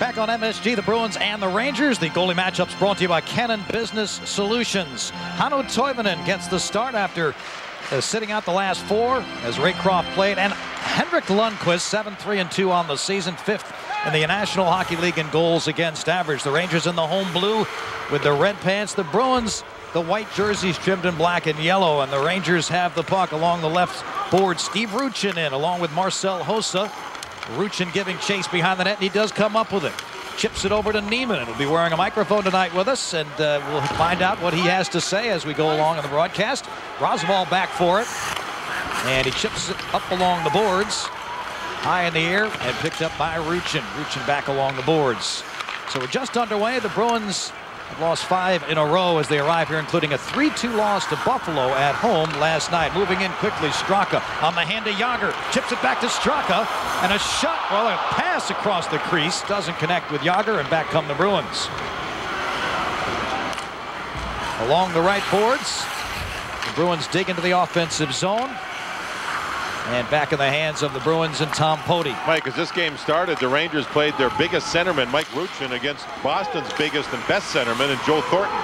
Back on MSG, the Bruins and the Rangers. The goalie matchups brought to you by Canon Business Solutions. Hannu Toivonen gets the start after sitting out the last four as Raycroft played. And Henrik Lundqvist, 7-3-2 on the season, 5th in the National Hockey League in goals against average. The Rangers in the home blue with the red pants. The Bruins, the white jerseys trimmed in black and yellow. And the Rangers have the puck along the left board. Steve Ruchin in along with Marcel Hossa. Ruchin giving chase behind the net, and he does come up with it. Chips it over to Neiman. He'll be wearing a microphone tonight with us, and we'll find out what he has to say as we go along in the broadcast. Roswell back for it, and he chips it up along the boards, high in the air, and picked up by Ruchin. Ruchin back along the boards. So we're just underway. The Bruins have lost 5 in a row as they arrive here, including a 3-2 loss to Buffalo at home last night. Moving in quickly, Straka on the hand to Jágr. Chips it back to Straka, and a shot, well, a pass across the crease. Doesn't connect with Jágr, and back come the Bruins. Along the right boards, the Bruins dig into the offensive zone. And back in the hands of the Bruins and Tom Poti. Mike, as this game started, the Rangers played their biggest centerman, Mike Ruchin, against Boston's biggest and best centerman, and Joe Thornton.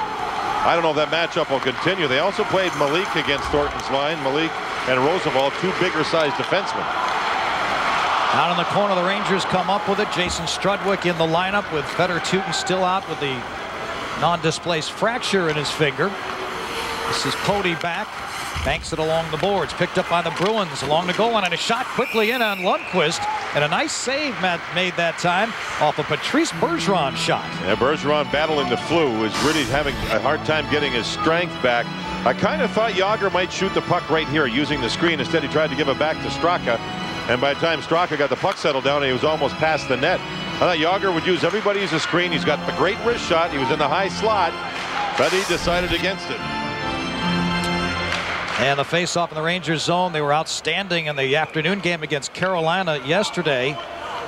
I don't know if that matchup will continue. They also played Malik against Thornton's line. Malik and Roosevelt, 2 bigger-sized defensemen. Out in the corner, the Rangers come up with it. Jason Strudwick in the lineup with Feder Tutin still out with the non-displaced fracture in his finger. This is Poti back. Banks it along the boards, picked up by the Bruins along the goal line, and a shot quickly in on Lundqvist, and a nice save Matt made that time off a Patrice Bergeron shot. Yeah, Bergeron battling the flu is really having a hard time getting his strength back. I kind of thought Jágr might shoot the puck right here using the screen. Instead, he tried to give it back to Straka, and by the time Straka got the puck settled down, he was almost past the net. I thought Jágr would use everybody as a screen. He's got the great wrist shot. He was in the high slot, but he decided against it. And the face-off in the Rangers zone. They were outstanding in the afternoon game against Carolina yesterday,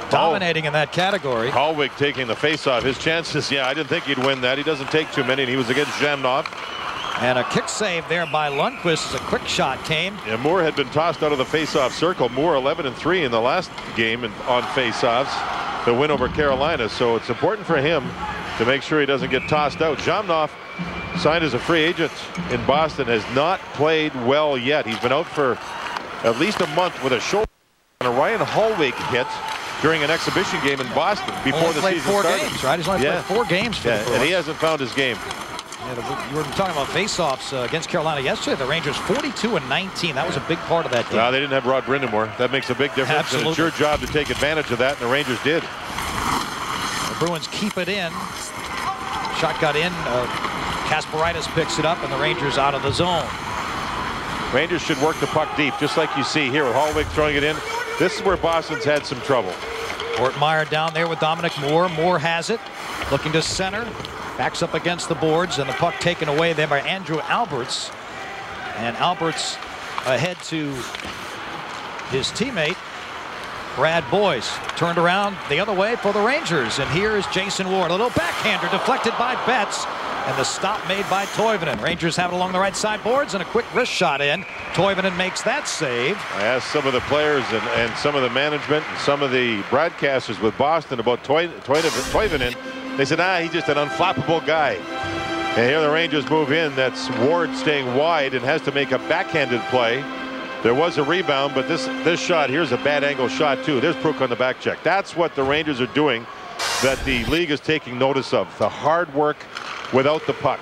dominating in that category. Hallwig taking the face-off. His chances, yeah, I didn't think he'd win that. He doesn't take too many, and he was against Zhamnov. And a kick save there by Lundqvist as a quick shot came. Yeah, Moore had been tossed out of the face-off circle. Moore 11-3 in the last game on face-offs, the win over Carolina. So it's important for him to make sure he doesn't get tossed out. Zhamnov, signed as a free agent in Boston, has not played well yet. He's been out for at least a month with a shoulder and a Ryan Hallwig hit during an exhibition game in Boston before the season started. 4 games, right? He's only played 4 games for the Bruins. And he hasn't found his game. Yeah, you were talking about face-offs against Carolina yesterday. The Rangers 42-19. That was a big part of that game. They didn't have Rod Brindamore. That makes a big difference. Absolutely. And it's your job to take advantage of that, and the Rangers did. The Bruins keep it in. Shot got in. Kasparaitis picks it up, and the Rangers out of the zone. Rangers should work the puck deep, just like you see here with Hallwig throwing it in. This is where Boston's had some trouble. Ortmeyer down there with Dominic Moore. Moore has it, looking to center. Backs up against the boards, and the puck taken away there by Andrew Alberts. And Alberts ahead to his teammate, Brad Boyce. Turned around the other way for the Rangers, and here is Jason Ward. A little backhander deflected by Betts. And the stop made by Toivonen. Rangers have it along the right side boards, and a quick wrist shot in. Toivonen makes that save. I asked some of the players and some of the management and some of the broadcasters with Boston about Toivonen. They said, he's just an unflappable guy. And here the Rangers move in. That's Ward staying wide and has to make a backhanded play. There was a rebound, but this shot, here's a bad angle shot too. There's Pruk on the back check. That's what the Rangers are doing that the league is taking notice of. The hard work without the puck.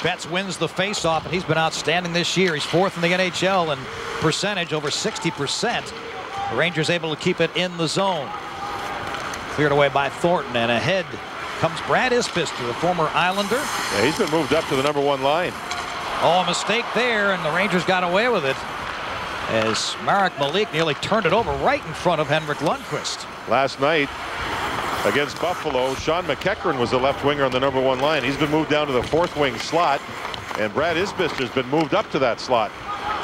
Betts wins the face-off, and he's been outstanding this year. He's 4th in the NHL in percentage, over 60%. The Rangers able to keep it in the zone. Cleared away by Thornton, and ahead comes Brad Isbister, the former Islander. Yeah, he's been moved up to the #1 line. Oh, a mistake there, and the Rangers got away with it as Marek Malik nearly turned it over right in front of Henrik Lundqvist. Last night against Buffalo, Sean McEachern was the left winger on the #1 line. He's been moved down to the 4th wing slot, and Brad Isbister's been moved up to that slot.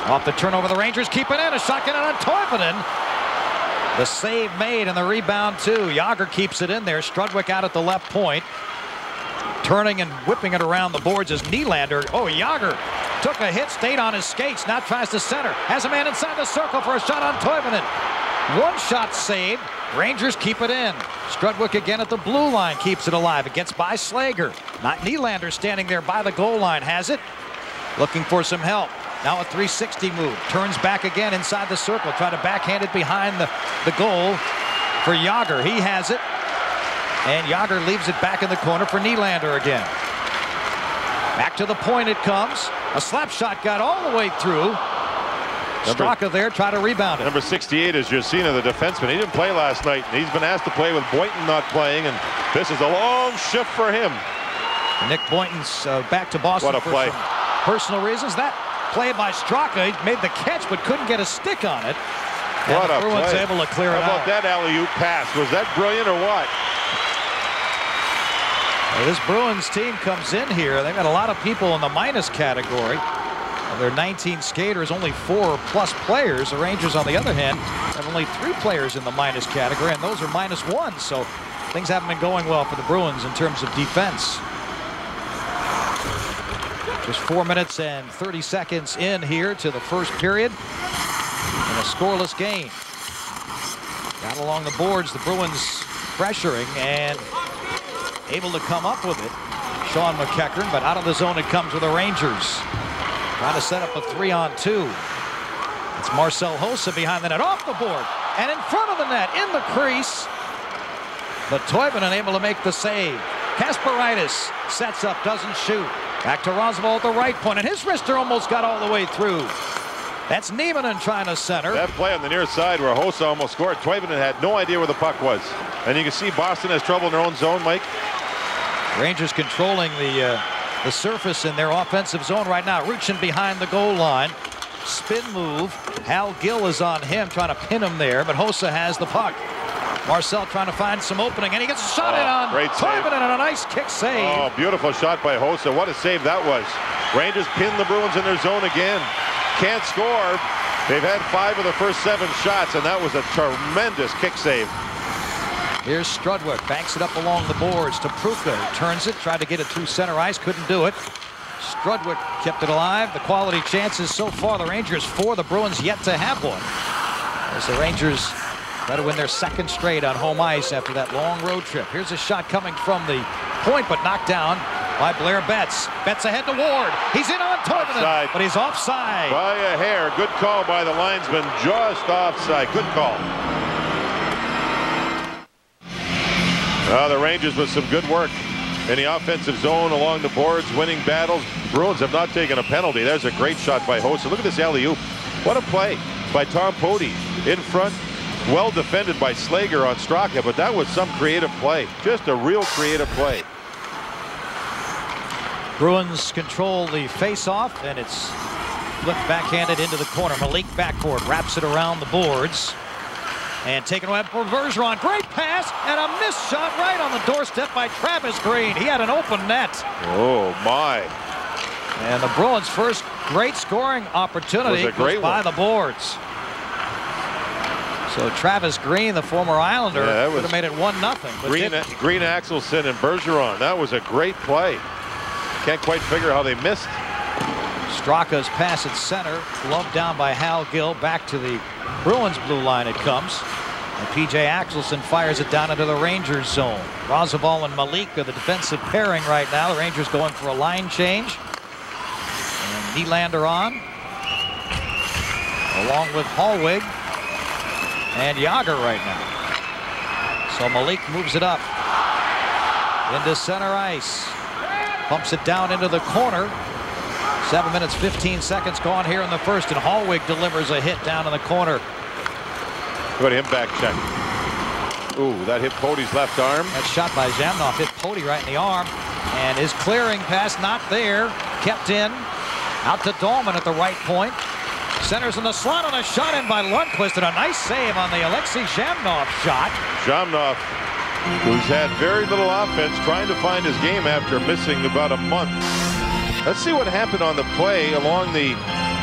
Off the turnover, the Rangers keep it in. A shotgun on Toivonen. The save made and the rebound too. Jágr keeps it in there. Strudwick out at the left point. Turning and whipping it around the boards is Nylander. Oh, Jágr took a hit, stayed on his skates, now tries to center. Has a man inside the circle for a shot on Toivonen. One shot saved. Rangers keep it in. Strudwick again at the blue line keeps it alive. It gets by Slager. Not Nylander standing there by the goal line has it. Looking for some help. Now a 360 move. Turns back again inside the circle. Try to backhand it behind the goal for Jágr. He has it. And Jágr leaves it back in the corner for Nylander again. Back to the point it comes. A slap shot got all the way through. Straka there, try to rebound it. Number 68 is Josina, the defenseman. He didn't play last night. He's been asked to play with Boynton not playing, and this is a long shift for him. Nick Boynton's back to Boston. What a play. For some personal reasons. That play by Straka, he made the catch but couldn't get a stick on it. And what the a Bruins play. able to clear it out. How about out. that alley-oop pass? Was that brilliant or what? Well, this Bruins team comes in here. They've got a lot of people in the minus category. Of their 19 skaters, only 4+ players. The Rangers, on the other hand, have only 3 players in the minus category, and those are -1. So things haven't been going well for the Bruins in terms of defense. Just 4 minutes and 30 seconds in here to the first period in a scoreless game. Down along the boards, the Bruins pressuring and able to come up with it. Sean McEachern, but out of the zone it comes with the Rangers. Trying to set up a 3-on-2. It's Marcel Hossa behind the net, off the board, and in front of the net, in the crease. But Toivonen able to make the save. Kasparaitis sets up, doesn't shoot. Back to Rosvold at the right point, and his wrister almost got all the way through. That's Nieminen trying to center. That play on the near side where Hossa almost scored. Toivonen had no idea where the puck was. And you can see Boston has trouble in their own zone, Mike. Rangers controlling the surface in their offensive zone right now. Reaching behind the goal line. Spin move. Hal Gill is on him, trying to pin him there, but Hossa has the puck. Marcel trying to find some opening, and he gets a shot in on Toivonen, and a nice kick save. Oh, beautiful shot by Hossa. What a save that was. Rangers pin the Bruins in their zone again. Can't score. They've had 5 of the first 7 shots, and that was a tremendous kick save. Here's Strudwick, banks it up along the boards to Pruka. Turns it, tried to get it through center ice, couldn't do it. Strudwick kept it alive. The quality chances so far, the Rangers 4, the Bruins yet to have one. As the Rangers try to win their 2nd straight on home ice after that long road trip. Here's a shot coming from the point, but knocked down by Blair Betts. Betts ahead to Ward. He's in on Toivonen, but he's offside. By a hair. Good call by the linesman. Just offside. Good call. The Rangers with some good work in the offensive zone along the boards, winning battles. Bruins have not taken a penalty. There's a great shot by Hossa. Look at this alley-oop. What a play by Tom Poti in front. Well defended by Slager on Straka, but that was some creative play. Just a real creative play. Bruins control the face-off, and it's flipped backhanded into the corner. Malik backboard wraps it around the boards. And taken away for Bergeron. Great pass and a missed shot right on the doorstep by Travis Green. He had an open net. Oh, my. And the Bruins' first great scoring opportunity was by the boards. So Travis Green, the former Islander, could have made it 1-0. Green, Axelson, and Bergeron. That was a great play. Can't quite figure how they missed. Straka's pass at center, gloved down by Hal Gill. Back to the Bruins blue line it comes. And P.J. Axelson fires it down into the Rangers zone. Rozabal and Malik are the defensive pairing right now. The Rangers going for a line change. And Nylander on. Along with Hallwig and Jágr right now. So Malik moves it up into center ice. Pumps it down into the corner. 7 minutes, 15 seconds gone here in the first, and Hallwig delivers a hit down in the corner. Go to him back check. Ooh, that hit Poti's left arm. That shot by Zhamnov hit Poti right in the arm, and his clearing pass not there. Kept in. Out to Dahlman at the right point. Centers in the slot on a shot in by Lundqvist, and a nice save on the Alexei Zhamnov shot. Zhamnov, who's had very little offense, trying to find his game after missing about a month. Let's see what happened on the play along the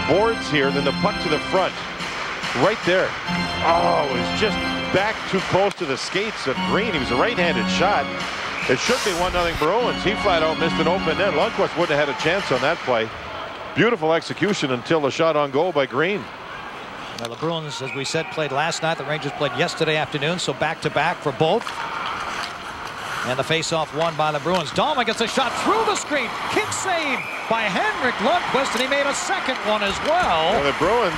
boards here. Then the puck to the front. Right there. Oh, it was just back too close to the skates of Green. He was a right-handed shot. It should be 1-0 Bruins. He flat out missed an open net. Lundqvist wouldn't have had a chance on that play. Beautiful execution until the shot on goal by Green. Well, the Bruins, as we said, played last night. The Rangers played yesterday afternoon, so back-to-back for both. And the face-off won by the Bruins. Dahlman gets a shot through the screen. Kick save by Henrik Lundqvist, and he made a second one as well. Well, the Bruins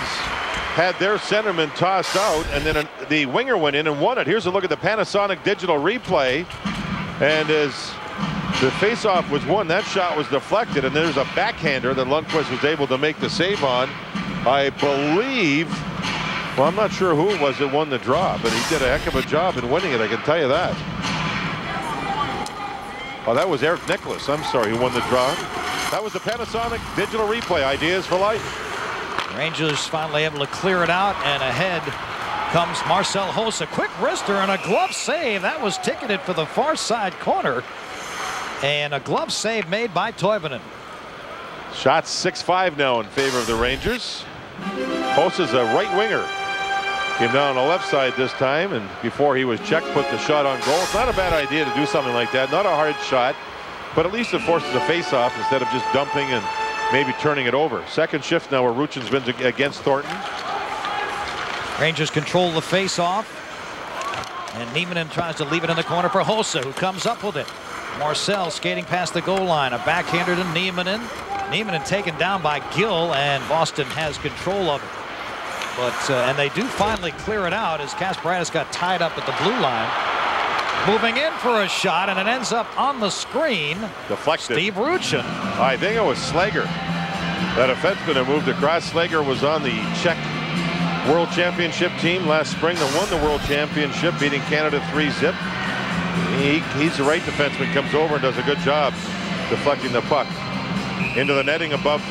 had their centerman tossed out, and then the winger went in and won it. Here's a look at the Panasonic digital replay. And as the face-off was won, that shot was deflected, and there's a backhander that Lundqvist was able to make the save on. I believe, well, I'm not sure who it was that won the draw, but he did a heck of a job in winning it, I can tell you that. Oh, that was Eric Nicholas, I'm sorry, who won the draw. That was the Panasonic digital replay. Ideas for life. Rangers finally able to clear it out, and ahead comes Marcel Hossa. Quick wrister and a glove save. That was ticketed for the far side corner. And a glove save made by Toivonen. Shots 6-5 now in favor of the Rangers. Hossa's a right winger. Came down on the left side this time, and before he was checked, put the shot on goal. It's not a bad idea to do something like that. Not a hard shot, but at least it forces a face-off instead of just dumping and maybe turning it over. Second shift now where Ruchin's been against Thornton. Rangers control the face-off, and Nieminen tries to leave it in the corner for Hossa, who comes up with it. Marcel skating past the goal line. A backhander to Nieminen. Nieminen taken down by Gill, and Boston has control of it. But and they do finally clear it out as Kasparaitis got tied up at the blue line. Moving in for a shot, and it ends up on the screen. Deflected. Steve Ruchin. I think it was Slager. That defenseman that moved across. Slager was on the Czech World Championship team last spring that won the World Championship, beating Canada 3-0. He's the right defenseman, comes over and does a good job deflecting the puck. Into the netting above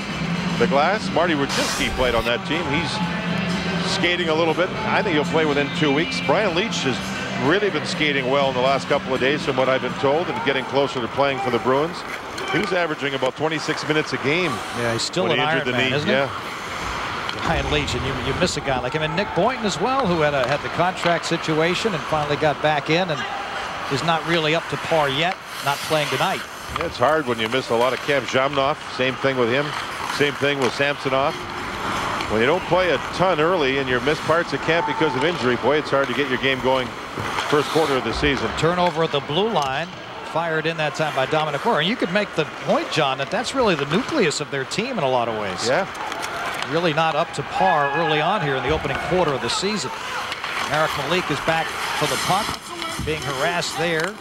the glass. Marty Rucinski played on that team. He's skating a little bit. I think he'll play within 2 weeks. Brian Leetch has really been skating well in the last couple of days from what I've been told, and getting closer to playing for the Bruins. He was averaging about 26 minutes a game. Yeah, he's still an Iron Man, isn't he? Brian Leetch, and you miss a guy like him. And Nick Boynton as well, who had the contract situation and finally got back in and is not really up to par yet, not playing tonight. Yeah, it's hard when you miss a lot of camp. Zhamnov, same thing with him. Same thing with Samsonov. When you don't play a ton early and you miss parts of camp because of injury, boy, it's hard to get your game going first quarter of the season. Turnover at the blue line, fired in that time by Dominic Moore. And you could make the point, John, that that's really the nucleus of their team in a lot of ways. Yeah. Really not up to par early on here in the opening quarter of the season. Eric Malik is back for the puck, being harassed there.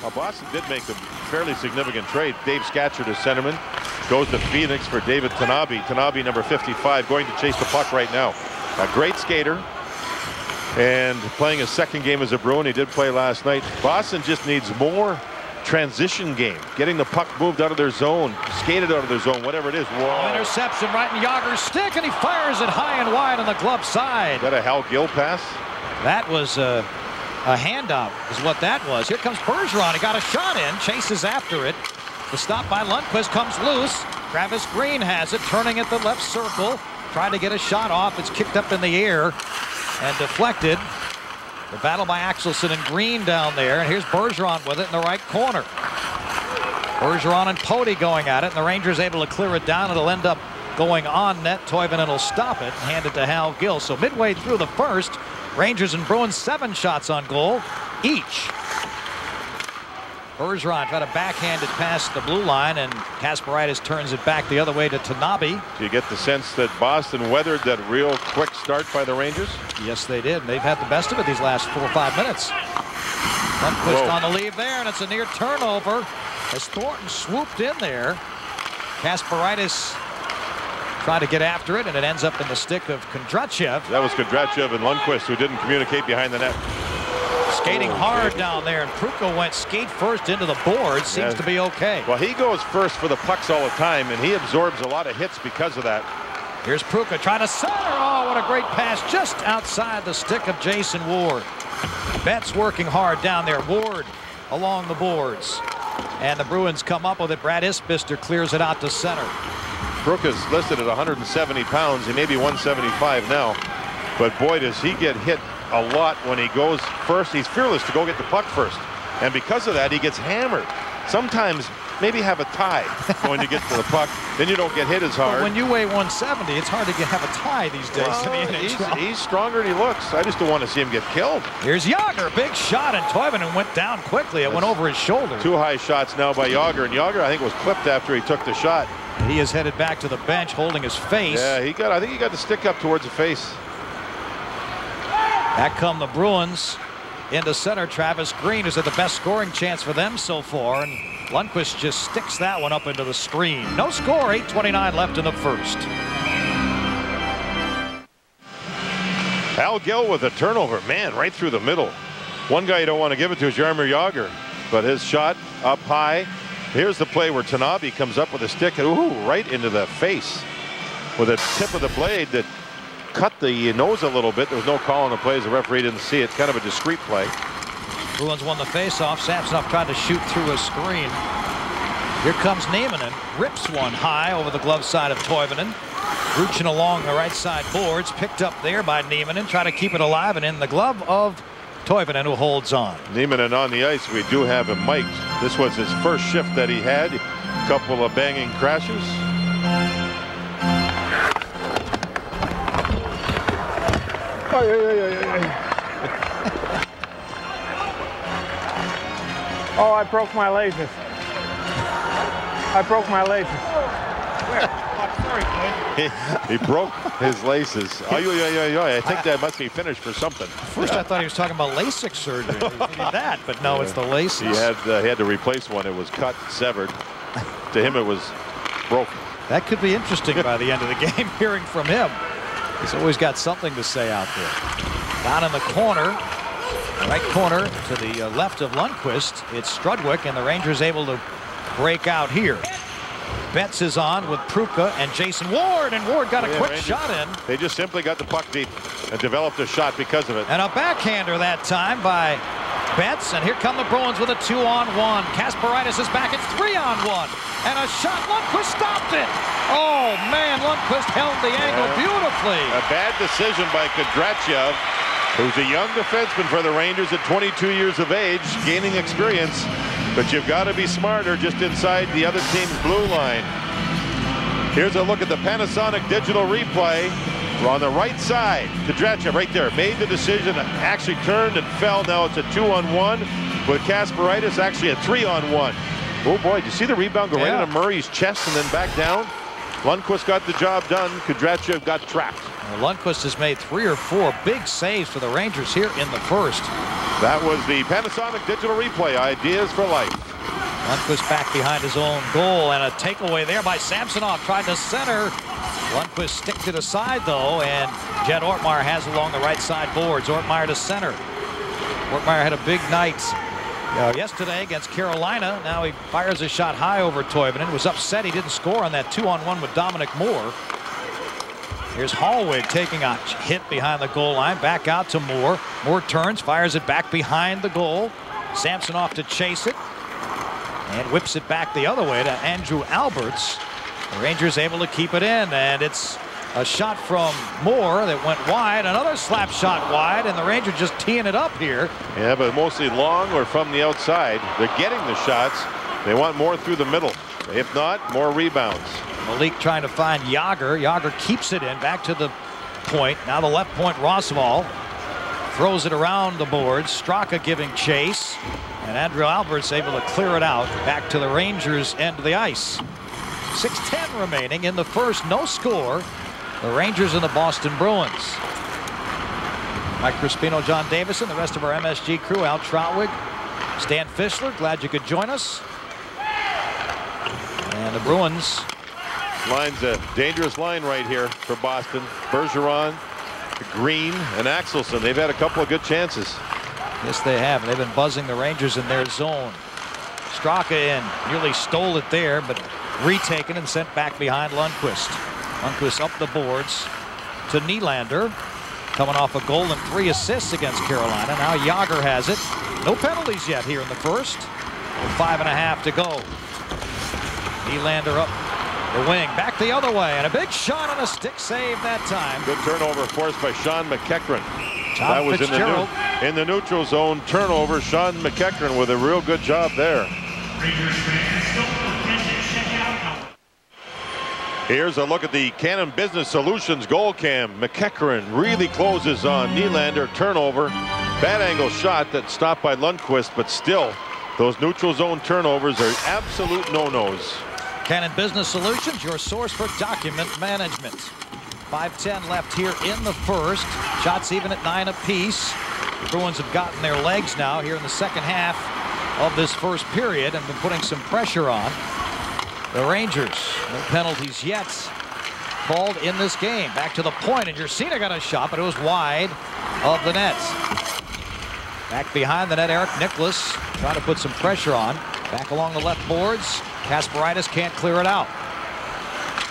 Well, Boston did make a fairly significant trade. Dave Scatcherd, as centerman, goes to Phoenix for David Tanabe. Tanabe, number 55, going to chase the puck right now. A great skater, and playing his second game as a Bruin. He did play last night. Boston just needs more transition game, getting the puck moved out of their zone, skated out of their zone, whatever it is. Whoa. Interception right in Yager's stick, and he fires it high and wide on the glove side. Is that a Hal Gill pass? That was a handout is what that was. Here comes Bergeron. He got a shot in, chases after it. The stop by Lundqvist comes loose. Travis Green has it, turning at the left circle. Trying to get a shot off. It's kicked up in the air and deflected. The battle by Axelson and Green down there. And here's Bergeron with it in the right corner. Bergeron and Poti going at it. And the Rangers able to clear it down. It'll end up going on net. Toivonen will stop it and hand it to Hal Gill. So midway through the first, Rangers and Bruins 7 shots on goal each. Bergeron tried to backhand it past the blue line, and Kasparaitis turns it back the other way to Tanabe. Do you get the sense that Boston weathered that real quick start by the Rangers? Yes, they did. They've had the best of it these last 4 or 5 minutes. Lundqvist on the lead there, and it's a near turnover as Thornton swooped in there. Kasparaitis tried to get after it, and it ends up in the stick of Kondrachev. That was Kondrachev and Lundqvist who didn't communicate behind the net. Skating hard down there, and Pruko went skate first into the board. Seems to be okay. Well, he goes first for the pucks all the time, and he absorbs a lot of hits because of that. Here's Pruko trying to center. Oh, what a great pass just outside the stick of Jason Ward. Betts working hard down there. Ward along the boards. And the Bruins come up with it. Brad Isbister clears it out to center. Pruko's listed at 170 pounds. He may be 175 now. But boy, does he get hit a lot when he goes first. He's fearless to go get the puck first. And because of that, he gets hammered. Sometimes maybe have a tie going to get to the puck. Then you don't get hit as hard. But when you weigh 170, it's hard to have a tie these days. Well, in the NHL. He's stronger than he looks. I just don't want to see him get killed. Here's Jágr, big shot, and Toivonen went down quickly. It went over his shoulder. 2 high shots now by Jágr, and Jágr I think was clipped after he took the shot. He is headed back to the bench, holding his face. Yeah, I think he got the stick up towards the face. Back come the Bruins into center. Travis Green is at the best scoring chance for them so far, and Lundqvist just sticks that one up into the screen. No score, 8:29 left in the first. Al Gill with a turnover, man, right through the middle. One guy you don't want to give it to is Jaromir Jágr, but his shot up high. Here's the play where Tanabe comes up with a stick, ooh, right into the face with a tip of the blade that cut the nose a little bit. There was no call on the play as the referee didn't see it. Kind of a discreet play. Bruins won the faceoff. Samsonov tried to shoot through a screen. Here comes Nieminen, rips one high over the glove side of Toivonen. Reaching along the right side boards, picked up there by Nieminen. Try to keep it alive, and in the glove of Toivonen, who holds on. Nieminen on the ice. We do have him mic'd. This was his first shift that he had. A couple of banging crashes. Oh, I broke my laces. I broke my laces. Where? Oh, sorry, kid. He broke his laces. I think that must be finished for something. First, I thought he was talking about LASIK surgery. Maybe that, but no, it's the laces. He had to replace one. It was cut, severed. To him, it was broken. That could be interesting by the end of the game, hearing from him. He's always got something to say out there. Down in the corner, right corner to the left of Lundqvist, it's Strudwick, and the Rangers able to break out here. Betts is on with Pruka and Jason Ward, and Ward got a quick Rangers, shot in. They just simply got the puck deep and developed a shot because of it. And a backhander that time by Betts, and here come the Bruins with a 2-on-1. Kasparaitis is back, it's 3-on-1. And a shot, Lundqvist stopped it. Oh man, Lundqvist held the angle beautifully. A bad decision by Kudratchev, who's a young defenseman for the Rangers at 22 years of age, gaining experience. But you've got to be smarter just inside the other team's blue line. Here's a look at the Panasonic digital replay. We're on the right side. Kudratchev right there made the decision, actually turned and fell. Now it's a 2-on-1 with Kasparaitis, actually a 3-on-1. Oh boy, did you see the rebound go right into Murray's chest and then back down? Lundqvist got the job done. Kudratchev got trapped. Well, Lundqvist has made 3 or 4 big saves for the Rangers here in the first. That was the Panasonic digital replay. Ideas for life. Lundqvist back behind his own goal, and a takeaway there by Samsonov. Tried to center. Lundqvist stick to the side though, and Jed Ortmeyer has along the right side boards. Ortmeyer to center. Ortmeyer had a big night yesterday against Carolina. Now he fires a shot high over Toivonen. Was upset he didn't score on that 2-on-1 with Dominic Moore. Here's Hallwig taking a hit behind the goal line. Back out to Moore. Moore turns, fires it back behind the goal. Samsonov to chase it. And whips it back the other way to Andrew Alberts. The Rangers able to keep it in, and it's a shot from Moore that went wide. Another slap shot wide, and the Rangers just teeing it up here. Yeah, but mostly long or from the outside. They're getting the shots. They want more through the middle. If not, more rebounds. Malik trying to find Jágr. Jágr keeps it in, back to the point. Now the left point, Rosval throws it around the boards. Straka giving chase, and Andrew Alberts able to clear it out back to the Rangers end of the ice. 6:10 remaining in the first. No score. The Rangers and the Boston Bruins. Mike Crispino, John Davison, the rest of our MSG crew, Al Trautwig, Stan Fischler, glad you could join us. And the Bruins. Line's a dangerous line right here for Boston. Bergeron, Green, and Axelson. They've had a couple of good chances. Yes, they have. They've been buzzing the Rangers in their zone. Straka in, nearly stole it there, but retaken and sent back behind Lundqvist. Lundqvist up the boards to Nylander, coming off a goal and 3 assists against Carolina. Now Jágr has it. No penalties yet here in the first. With 5.5 to go. Nylander up the wing, back the other way, and a big shot on a stick save that time. Good turnover forced by Sean McEachran. John That was Fitzgerald. in the neutral zone turnover. Sean McEachran with a real good job there. Rangers fans, don't Here's a look at the Cannon Business Solutions goal cam. McEachran really closes on Nylander. Turnover. Bad angle shot that stopped by Lundqvist, but still, those neutral zone turnovers are absolute no-nos. Cannon Business Solutions, your source for document management. 5:10 left here in the first. Shots even at 9 apiece. The Bruins have gotten their legs now here in the second half of this first period and been putting some pressure on the Rangers. No penalties yet called in this game. Back to the point, and Jurcina got a shot, but it was wide of the net. Back behind the net, Eric Nicholas trying to put some pressure on. Back along the left boards. Kasparaitis can't clear it out.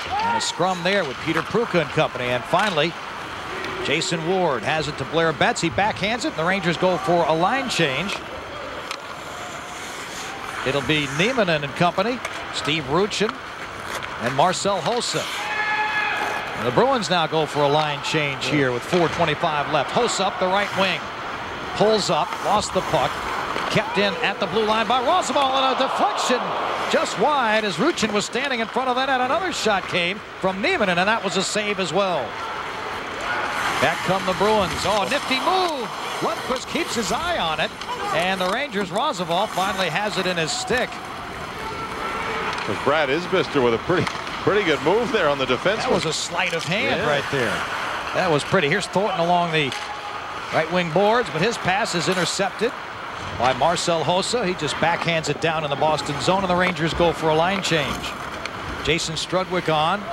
And a scrum there with Peter Pruka and company. And finally, Jason Ward has it to Blair Betts. He backhands it. The Rangers go for a line change. It'll be Nieminen and company, Steve Ruchin, and Marcel Hossa. And the Bruins now go for a line change here with 4:25 left. Hossa up the right wing. Pulls up, lost the puck. Kept in at the blue line by Rozabal, and a deflection just wide as Ruchin was standing in front of that, and another shot came from Nieminen, and that was a save as well. Back come the Bruins. Oh, nifty move. Lundqvist keeps his eye on it, and the Rangers' Rozabal finally has it in his stick. It was Brad Isbister with a pretty good move there on the defense. That was a sleight of hand right there. That was pretty. Here's Thornton along the right wing boards, but his pass is intercepted by Marcel Hossa. He just backhands it down in the Boston zone, and the Rangers go for a line change. Jason Strudwick on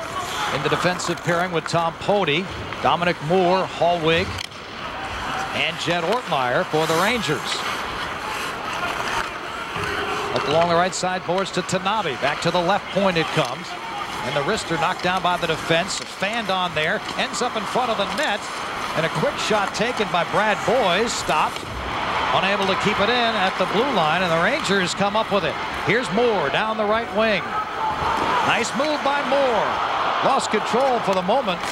in the defensive pairing with Tom Poti, Dominic Moore, Hallwig, and Jed Ortmeyer for the Rangers. Up along the right side boards to Tanabe. Back to the left point it comes. And the wrister knocked down by the defense. Fanned on there. Ends up in front of the net. And a quick shot taken by Brad Boyes. Stopped. Unable to keep it in at the blue line. And the Rangers come up with it. Here's Moore down the right wing. Nice move by Moore. Lost control for the moment.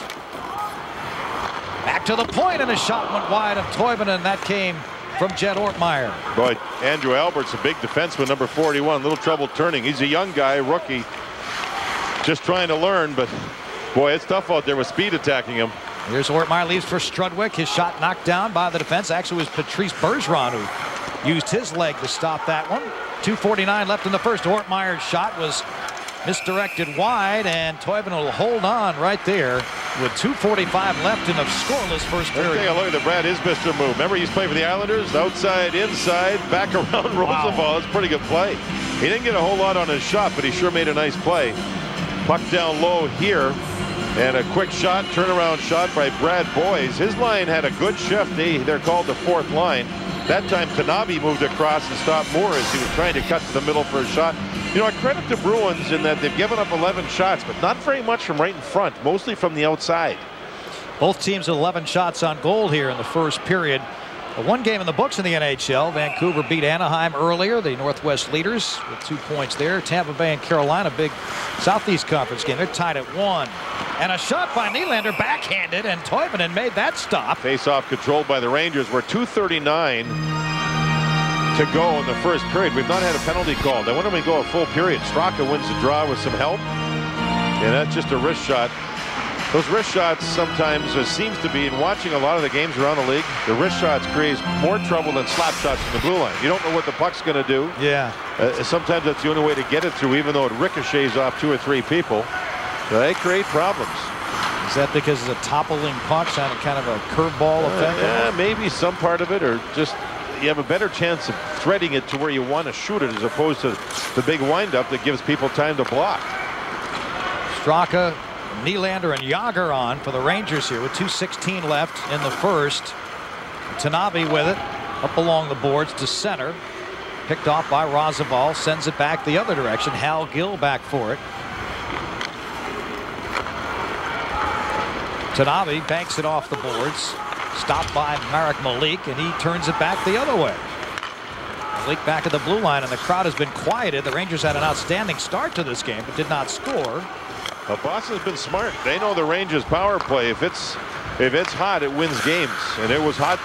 Back to the point, and a shot went wide of Toivonen. That came from Jed Ortmeyer. Boy, Andrew Albert's a big defenseman, number 41. Little trouble turning. He's a young guy, rookie. Just trying to learn, but boy, it's tough out there with speed attacking him. Here's Ortmeyer, leaves for Strudwick. His shot knocked down by the defense. Actually, it was Patrice Bergeron who used his leg to stop that one. 2:49 left in the first. Ortmeyer's shot was misdirected wide, and Toivonen will hold on right there with 2:45 left in the scoreless first period. Let's take a look at the Brad Isbister move. Remember, he's playing for the Islanders. Outside, inside, back around Rozabal. It's a pretty good play. He didn't get a whole lot on his shot, but he sure made a nice play. Puck down low here, and a quick shot, turnaround shot by Brad Boyes. His line had a good shift. They're called the fourth line. That time, Tanabe moved across and stopped Moore as he was trying to cut to the middle for a shot. You know, I credit the Bruins in that they've given up 11 shots, but not very much from right in front, mostly from the outside. Both teams with 11 shots on goal here in the first period. One game in the books in the NHL. Vancouver beat Anaheim earlier, the Northwest leaders, with 2 points there. Tampa Bay and Carolina, big Southeast Conference game. They're tied at 1. And a shot by Nylander, backhanded, and Toivonen made that stop. Face-off controlled by the Rangers. We're 2:39 to go in the first period. We've not had a penalty called. I wonder when we go a full period. Straka wins the draw with some help. And that's just a wrist shot. Those wrist shots sometimes, seems to be, in watching a lot of the games around the league, the wrist shots create more trouble than slap shots from the blue line. You don't know what the puck's going to do. Yeah. Sometimes that's the only way to get it through, even though it ricochets off 2 or 3 people. So they create problems. Is that because it's a toppling puck, kind of a curveball effect? Yeah, maybe some part of it, or just you have a better chance of threading it to where you want to shoot it as opposed to the big windup that gives people time to block. Straka, Nylander, and Jágr on for the Rangers here with 2:16 left in the first. Tanabe with it up along the boards to center. Picked off by Rozabal, sends it back the other direction. Hal Gill back for it. Tanabe banks it off the boards. Stopped by Marek Malik, and he turns it back the other way. Malik back at the blue line, and the crowd has been quieted. The Rangers had an outstanding start to this game, but did not score. Well, Boston's been smart. They know the Rangers' power play. If it's hot, it wins games, and it was hot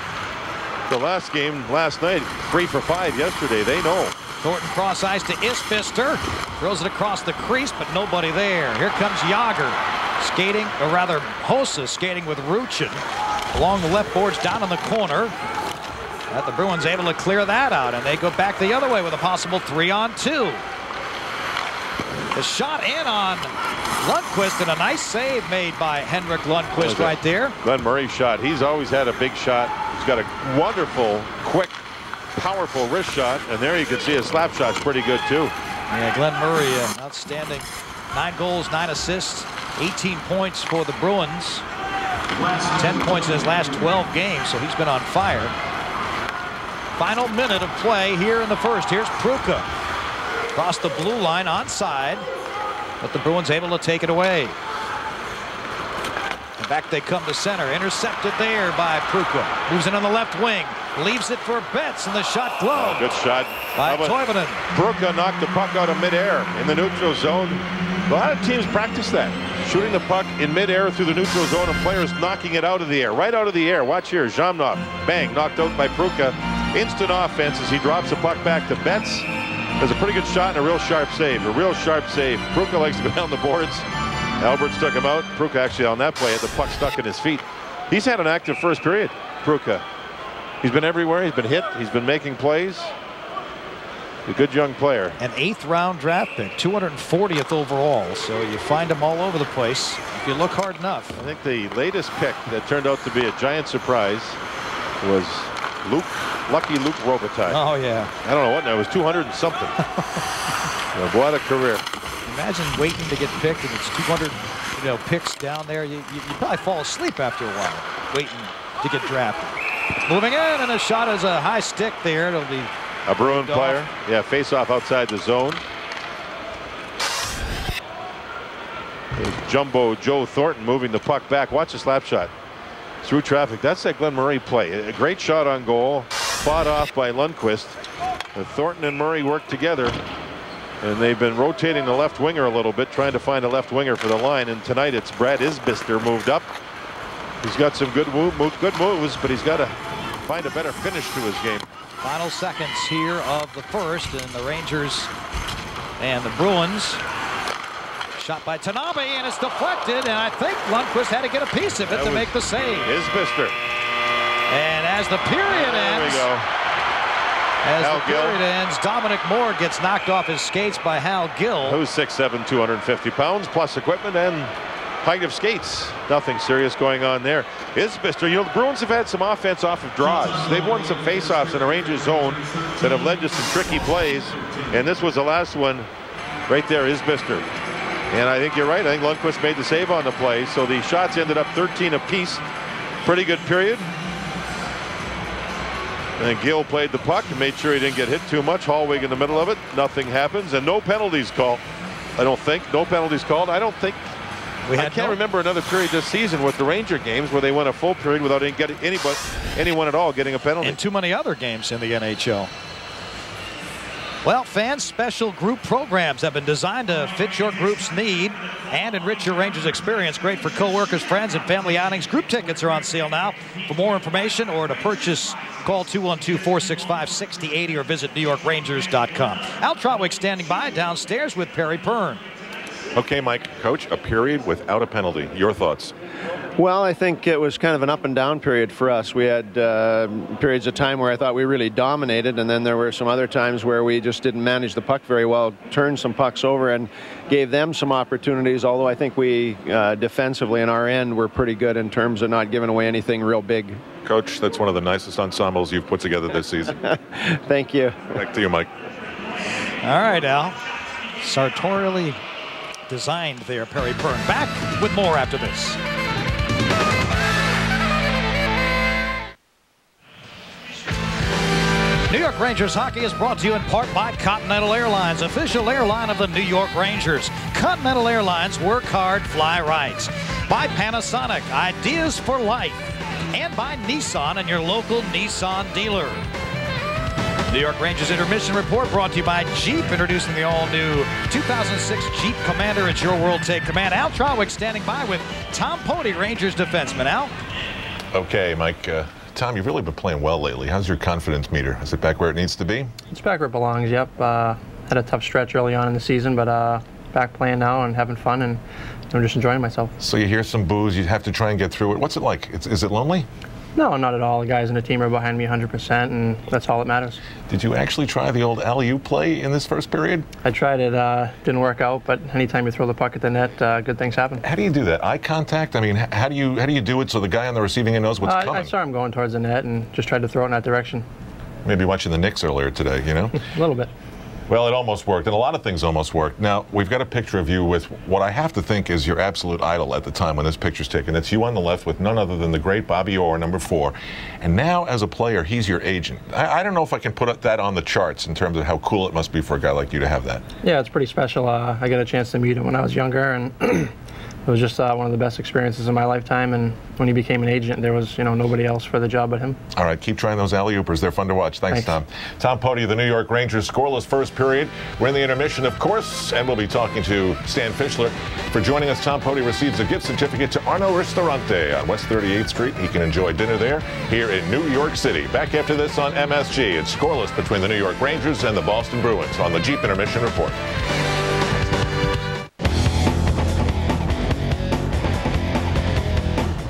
the last game last night, 3 for 5 yesterday. They know. Thornton cross ice to Isbister. Throws it across the crease, but nobody there. Here comes Yager skating, or rather Hossa skating with Ruchin along the left boards down in the corner. But the Bruins able to clear that out, and they go back the other way with a possible 3-on-2. The shot in on Lundqvist, and a nice save made by Henrik Lundqvist right there. Glenn Murray's shot. He's always had a big shot. He's got a wonderful, quick, powerful wrist shot, and there you can see his slap shot's pretty good too. Yeah, Glenn Murray, outstanding. 9 goals, 9 assists, 18 points for the Bruins. 10 points in his last 12 games, so he's been on fire. Final minute of play here in the first. Here's Pruka. Across the blue line onside, but the Bruins able to take it away. And back they come to center. Intercepted there by Pruka. Moves in on the left wing. Leaves it for Betts, and the shot glove. Good shot by Toivonen. Pruka knocked the puck out of midair in the neutral zone. A lot of teams practice that. Shooting the puck in midair through the neutral zone and players knocking it out of the air. Right out of the air. Watch here. Zhamnov. Bang. Knocked out by Pruka. Instant offense as he drops the puck back to Betts. There's a pretty good shot and a real sharp save. A real sharp save. Pruka likes to go down the boards. Alberts took him out. Pruka actually on that play had the puck stuck in his feet. He's had an active first period, Pruka. He's been everywhere. He's been hit. He's been making plays. A good young player. An 8th round draft pick, 240th overall. So you find him all over the place if you look hard enough. I think the latest pick that turned out to be a giant surprise was Lucky Luke Robitaille. Oh, yeah. I don't know what now. It was 200 and something. What a career. Imagine waiting to get picked, and it's 200, picks down there. You probably fall asleep after a while, waiting to get drafted. Moving in, and a shot is a high stick there. It'll be a Bruin player. Yeah, face off outside the zone. There's Jumbo Joe Thornton moving the puck back. Watch the slap shot through traffic. That's that Glenn Murray play. A great shot on goal. Fought off by Lundqvist. Thornton and Murray work together, and they've been rotating the left winger a little bit, trying to find a left winger for the line. And tonight it's Brad Isbister moved up. He's got some good moves, but he's got to find a better finish to his game. Final seconds here of the first, and the Rangers and the Bruins. Shot by Tanabe, and it's deflected, and I think Lundqvist had to get a piece of it to make the save. Isbister. And as the period ends, Dominic Moore gets knocked off his skates by Hal Gill. Who's 6'7", 250 pounds, plus equipment and height of skates. Nothing serious going on there. Isbister, the Bruins have had some offense off of draws. They've won some faceoffs in the Rangers zone that have led to some tricky plays, and this was the last one right there, Isbister. And I think you're right. I think Lundqvist made the save on the play, so the shots ended up 13 apiece. Pretty good period. And Gill played the puck and made sure he didn't get hit too much. Hallwig in the middle of it. Nothing happens, and no penalties called. I don't think. No penalties called. I don't think. I can't remember another period this season with the Ranger games where they went a full period without anyone at all getting a penalty. And too many other games in the NHL. Well, fans, special group programs have been designed to fit your group's need and enrich your Rangers experience. Great for coworkers, friends, and family outings. Group tickets are on sale now. For more information or to purchase, call 212-465-6080 or visit NewYorkRangers.com. Al Trautwig standing by downstairs with Perry Pern. Okay, Mike. Coach, a period without a penalty. Your thoughts? Well, I think it was kind of an up and down period for us. We had periods of time where I thought we really dominated, and then there were some other times where we just didn't manage the puck very well, turned some pucks over and gave them some opportunities, although I think we defensively on our end were pretty good in terms of not giving away anything real big. Coach, that's one of the nicest ensembles you've put together this season. Thank you. Back to you, Mike. All right, Al. Sartorially designed there, Perry Pern. Back with more after this. New York Rangers hockey is brought to you in part by Continental Airlines, official airline of the New York Rangers. Continental Airlines, work hard, fly right. By Panasonic, ideas for life. And by Nissan and your local Nissan dealer. New York Rangers intermission report brought to you by Jeep, introducing the all-new 2006 Jeep Commander. It's your world, take command. Al Trautwig standing by with Tom Poti, Rangers defenseman. Al? Okay, Mike. Tom, you've really been playing well lately. How's your confidence meter? Is it back where it needs to be? It's back where it belongs, yep. Had a tough stretch early on in the season, but back playing now and having fun, and I'm just enjoying myself. So you hear some boos, you have to try and get through it. What's it like? Is it lonely? No, not at all. The guys in the team are behind me 100%, and that's all that matters. Did you actually try the old alley-oop play in this first period? I tried it. Didn't work out, but anytime you throw the puck at the net, good things happen. How do you do that? Eye contact? I mean, how do you do it so the guy on the receiving end knows what's coming? I saw him going towards the net and just tried to throw it in that direction. Maybe watching the Knicks earlier today, you know? A little bit. Well, it almost worked, and a lot of things almost worked. Now, we've got a picture of you with what I have to think is your absolute idol at the time when this picture's taken. It's you on the left with none other than the great Bobby Orr, number 4. And now, as a player, he's your agent. I don't know if I can put that on the charts in terms of how cool it must be for a guy like you to have that. Yeah, it's pretty special. I got a chance to meet him when I was younger, and it was just one of the best experiences of my lifetime. And when he became an agent, there was nobody else for the job but him. All right, keep trying those alley-oopers. They're fun to watch. Thanks, Tom. Tom Poti, the New York Rangers, scoreless first period. We're in the intermission, of course, and we'll be talking to Stan Fischler. For joining us, Tom Poti receives a gift certificate to Arno Ristorante on West 38th Street. He can enjoy dinner there here in New York City. Back after this on MSG. It's scoreless between the New York Rangers and the Boston Bruins on the Jeep Intermission Report.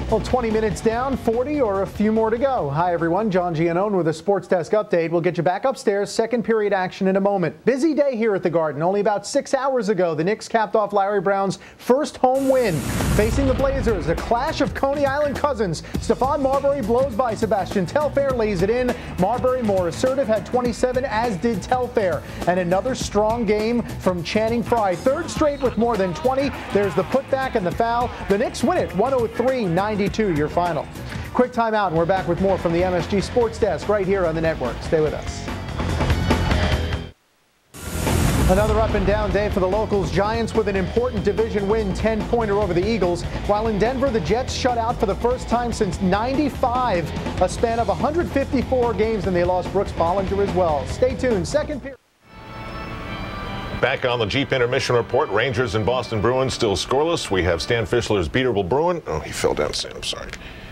Well, 20 minutes down, 40 or a few more to go. Hi, everyone. John Giannone with a Sports Desk update. We'll get you back upstairs. Second period action in a moment. Busy day here at the Garden. Only about 6 hours ago, the Knicks capped off Larry Brown's first home win. Facing the Blazers, a clash of Coney Island cousins. Stephon Marbury blows by Sebastian Telfair, lays it in. Marbury, more assertive, had 27, as did Telfair. And another strong game from Channing Frye. Third straight with more than 20. There's the putback and the foul. The Knicks win it, 103-92. Your final. Quick timeout, and we're back with more from the MSG Sports Desk right here on the network. Stay with us. Another up and down day for the locals. Giants with an important division win, 10-pointer over the Eagles. While in Denver, the Jets shut out for the first time since '95, a span of 154 games, and they lost Brooks Bollinger as well. Stay tuned. Second period. Back on the Jeep Intermission Report, Rangers and Boston Bruins still scoreless. We have Stan Fischler's beatable Bruin. Oh, he fell down, Sam, I'm sorry.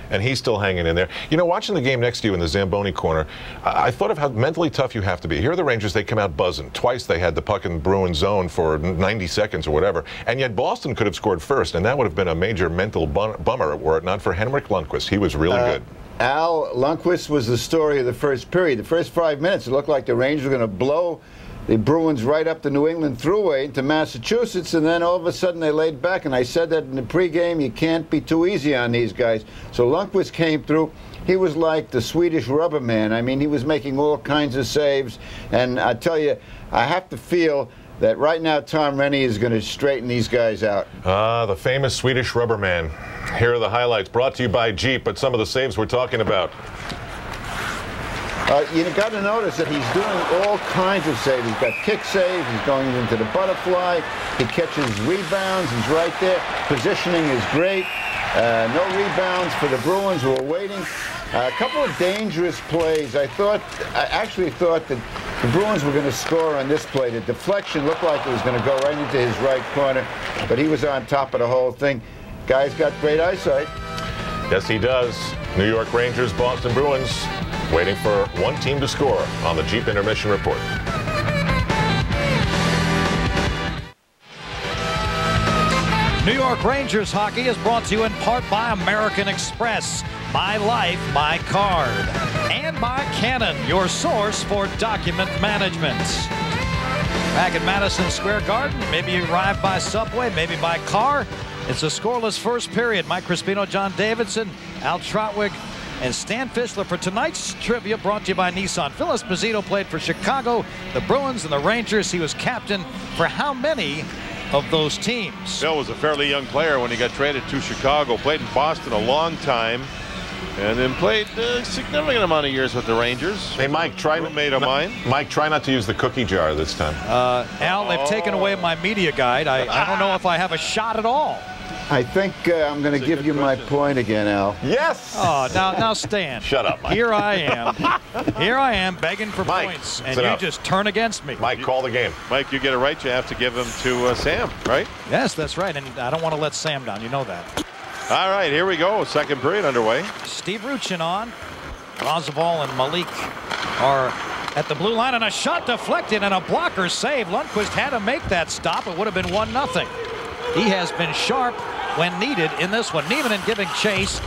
And he's still hanging in there. You know, watching the game next to you in the Zamboni corner, I thought of how mentally tough you have to be. Here are the Rangers, they come out buzzing. Twice they had the puck in the Bruins zone for 90 seconds or whatever. And yet Boston could have scored first, and that would have been a major mental bummer were it not for Henrik Lundqvist. He was really good. Al, Lundqvist was the story of the first period. The first 5 minutes, it looked like the Rangers were going to blow the Bruins right up the New England Thruway into Massachusetts, and then all of a sudden they laid back. And I said that in the pregame, you can't be too easy on these guys. So Lundqvist came through. He was like the Swedish rubber man. I mean, he was making all kinds of saves. And I tell you, I have to feel that right now Tom Rennie is going to straighten these guys out. The famous Swedish rubber man. Here are the highlights, brought to you by Jeep, but some of the saves we're talking about. You got to notice that he's doing all kinds of saves. He's got kick saves. He's going into the butterfly. He catches rebounds. He's right there. Positioning is great. No rebounds for the Bruins who are waiting. A couple of dangerous plays. I actually thought that the Bruins were going to score on this play. The deflection looked like it was going to go right into his right corner, but he was on top of the whole thing. Guy's got great eyesight. Yes, he does. New York Rangers, Boston Bruins, waiting for one team to score on the Jeep Intermission Report. New York Rangers hockey is brought to you in part by American Express, My Life, My Card, and by Canon, your source for document management. Back at Madison Square Garden, maybe you arrived by subway, maybe by car. It's a scoreless first period. Mike Crispino, John Davidson, Al Trotwig, and Stan Fischler for tonight's trivia, brought to you by Nissan. Phil Esposito played for Chicago, the Bruins, and the Rangers. He was captain for how many of those teams? Phil was a fairly young player when he got traded to Chicago. Played in Boston a long time, and then played a significant amount of years with the Rangers. Hey, Mike, try not to use the cookie jar this time. Al, they've taken away my media guide. I don't know if I have a shot at all. I think I'm going to give you my point again, Al. Yes! Oh, now Stan. Shut up, Mike. Here I am begging for Mike, points, and you just turn against me. Mike, call the game. Mike, you get it right. You have to give them to Sam, right? Yes, that's right, and I don't want to let Sam down. You know that. All right, here we go. Second period underway. Steve Ruchin on. Rozabal and Malik are at the blue line, and a shot deflected and a blocker save. Lundqvist had to make that stop. It would have been 1-0. He has been sharp when needed in this one. Nieminen giving chase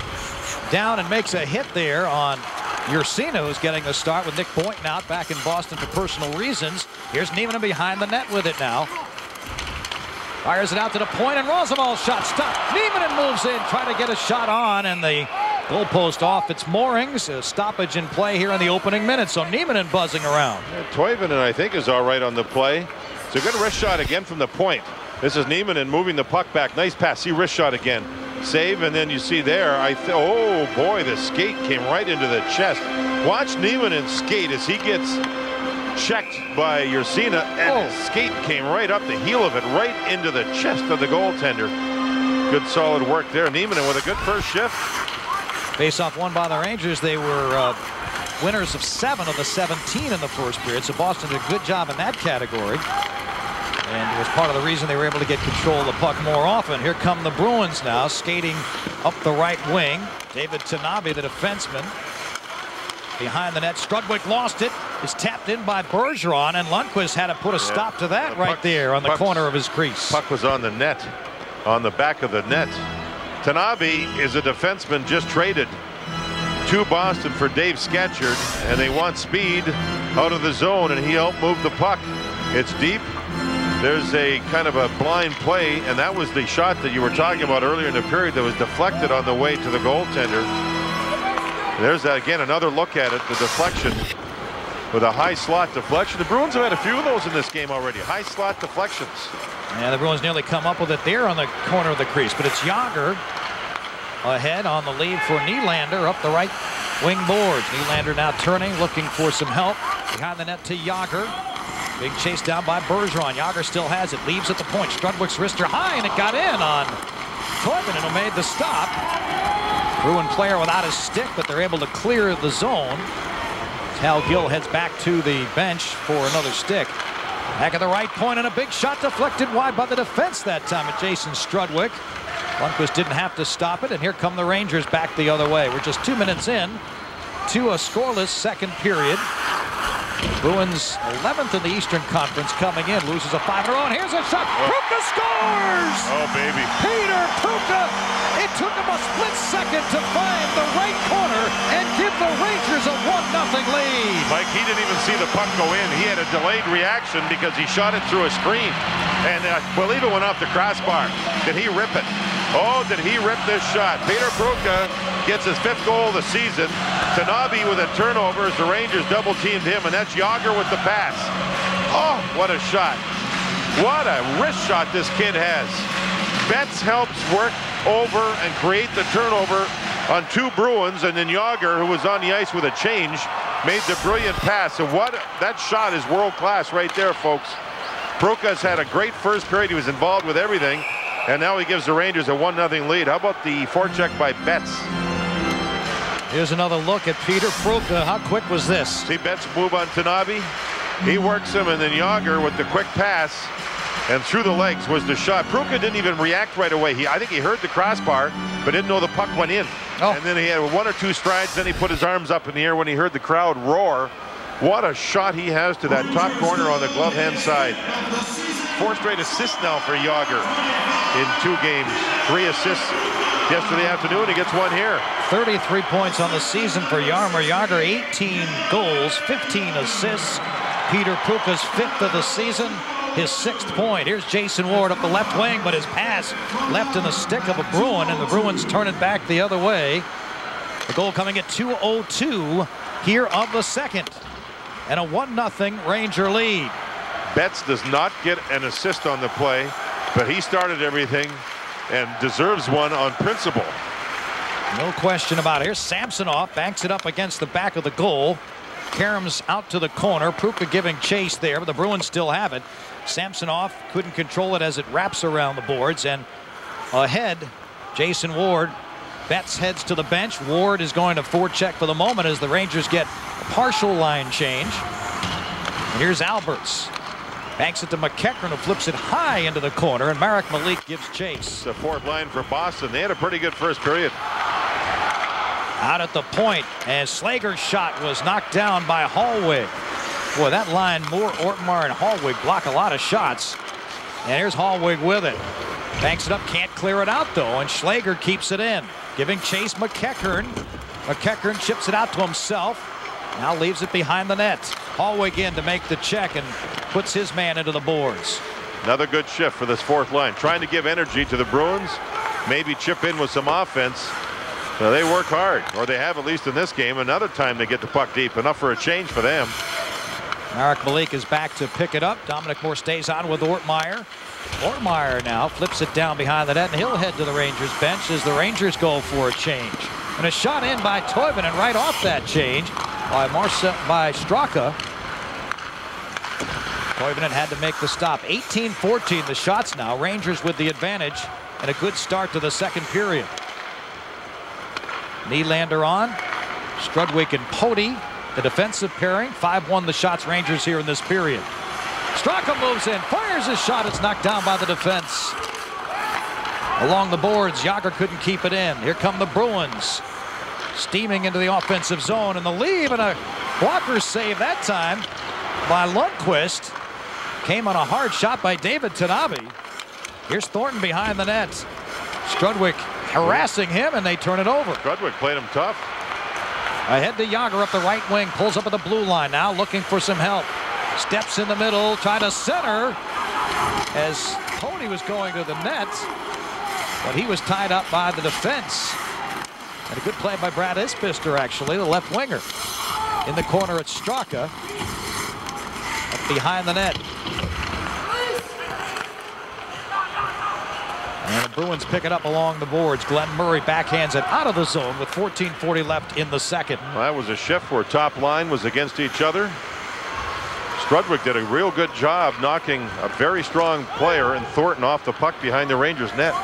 down and makes a hit there on Ursina, who's getting the start with Nick Boynton out back in Boston for personal reasons. Here's Nieminen behind the net with it now. Fires it out to the point, and Rosenwald's shot stopped. Nieminen moves in, trying to get a shot on, and the goalpost off its moorings. A stoppage in play here in the opening minutes, so Nieminen buzzing around. Toivonen, I think, is all right on the play. It's a good wrist shot again from the point. This is Nieminen moving the puck back. Nice pass. See wrist shot again. Save, and then you see there, oh boy, the skate came right into the chest. Watch Nieminen skate as he gets checked by Ursina, and his skate came right up the heel of it, right into the chest of the goaltender. Good solid work there. Nieminen with a good first shift. Face-off won by the Rangers. They were winners of 7 of the 17 in the first period, so Boston did a good job in that category. And it was part of the reason they were able to get control of the puck more often. Here come the Bruins now, skating up the right wing. David Tanabe, the defenseman, behind the net. Strudwick lost it. It's tapped in by Bergeron, and Lundqvist had to put a stop to that right there on the corner of his crease. Puck was on the net, on the back of the net. Tanabe is a defenseman just traded to Boston for Dave Scatchard, and they want speed out of the zone, and he helped move the puck. It's deep. There's a kind of a blind play, and that was the shot that you were talking about earlier in the period that was deflected on the way to the goaltender. There's again another look at it, the deflection with a high slot deflection. The Bruins have had a few of those in this game already, high slot deflections. Yeah, the Bruins nearly come up with it there on the corner of the crease, but it's Jágr ahead on the lead for Nylander up the right wing boards. Nylander now turning, looking for some help. Behind the net to Jágr. Being chased down by Bergeron. Jágr still has it. Leaves at the point. Strudwick's wrister high, and it got in on Toivonen, who made the stop. Bruin player without his stick, but they're able to clear the zone. Hal Gill heads back to the bench for another stick. Back at the right point, and a big shot deflected wide by the defense that time at Jason Strudwick. Lundqvist didn't have to stop it, and here come the Rangers back the other way. We're just 2 minutes in to a scoreless second period. Bruins 11th in the Eastern Conference coming in, loses a 5 in a row, and here's a shot. Pruka scores! Oh, baby. Peter Pruka. It took him a split second to find the right corner and give the Rangers a 1-0 lead. Mike, he didn't even see the puck go in. He had a delayed reaction because he shot it through a screen. And I believe it went off the crossbar. Did he rip it? Oh, did he rip this shot? Peter Pruka gets his 5th goal of the season. Tanabe with a turnover as the Rangers double-teamed him, and that's Jágr with the pass. Oh, what a shot. What a wrist shot this kid has. Betts helps work over and create the turnover on 2 Bruins, and then Jágr, who was on the ice with a change, made the brilliant pass. And what that shot is world-class right there, folks. Pruka's had a great first period. He was involved with everything, and now he gives the Rangers a 1-0 lead. How about the forecheck by Betts? Here's another look at Peter Pruka. How quick was this? See Betts move on Tanabe. He works him, and then Jágr with the quick pass, and through the legs was the shot. Pruka didn't even react right away. I think he heard the crossbar, but didn't know the puck went in. Oh. And then he had 1 or 2 strides, then he put his arms up in the air when he heard the crowd roar. What a shot he has to that top corner on the glove hand side. 4 straight assists now for Jágr in 2 games. 3 assists yesterday afternoon. He gets 1 here. 33 points on the season for Jaromir Jágr. 18 goals, 15 assists. Peter Pruka's 5th of the season, his 6th point. Here's Jason Ward up the left wing, but his pass left in the stick of a Bruin, and the Bruins turn it back the other way. The goal coming at 2:02 here of the second, and a 1-0 Ranger lead. Betts does not get an assist on the play, but he started everything and deserves one on principle. No question about it. Here's Samsonov, banks it up against the back of the goal. Karam's out to the corner. Pruka giving chase there, but the Bruins still have it. Samsonov couldn't control it as it wraps around the boards, and ahead, Jason Ward. Betts heads to the bench. Ward is going to forecheck for the moment as the Rangers get a partial line change. And here's Alberts. Banks it to McEachern, who flips it high into the corner, and Marek Malik gives chase. The 4th line for Boston. They had a pretty good first period. Out at the point, and Slager's shot was knocked down by Hallwig. Boy, that line, Moore, Ortmeyer, and Hallwig block a lot of shots. And here's Hallwig with it. Banks it up, can't clear it out, though, and Schlager keeps it in. Giving chase McEachern. McEachern chips it out to himself. Now leaves it behind the net. Hallwig in to make the check and puts his man into the boards. Another good shift for this fourth line. Trying to give energy to the Bruins. Maybe chip in with some offense. They work hard, or they have at least in this game. Another time they get the puck deep. Enough for a change for them. Marek Malik is back to pick it up. Dominic Moore stays on with Ortmeyer. Ortmeyer now flips it down behind the net, and he'll head to the Rangers bench as the Rangers go for a change. And a shot in by Toivonen right off that change by Straka. Toivonen had to make the stop. 18-14 the shots now. Rangers with the advantage and a good start to the second period. Nylander on. Strudwick and Poti, the defensive pairing. 5-1 the shots Rangers here in this period. Straka moves in, fires his shot. It's knocked down by the defense. Along the boards, Jagr couldn't keep it in. Here come the Bruins. Steaming into the offensive zone, and the lead, and a blocker save that time by Lundqvist. Came on a hard shot by David Tanabe. Here's Thornton behind the net. Strudwick harassing him, and they turn it over. Strudwick played him tough. Ahead to Jagr up the right wing, pulls up at the blue line now, looking for some help. Steps in the middle, trying to center as Poti was going to the net, but he was tied up by the defense. And a good play by Brad Ispister, actually, the left winger. In the corner at Straka. Up behind the net. And the Bruins pick it up along the boards. Glenn Murray backhands it out of the zone with 14:40 left in the second. Well, that was a shift where top line was against each other. Strudwick did a real good job knocking a very strong player and Thornton off the puck behind the Rangers net.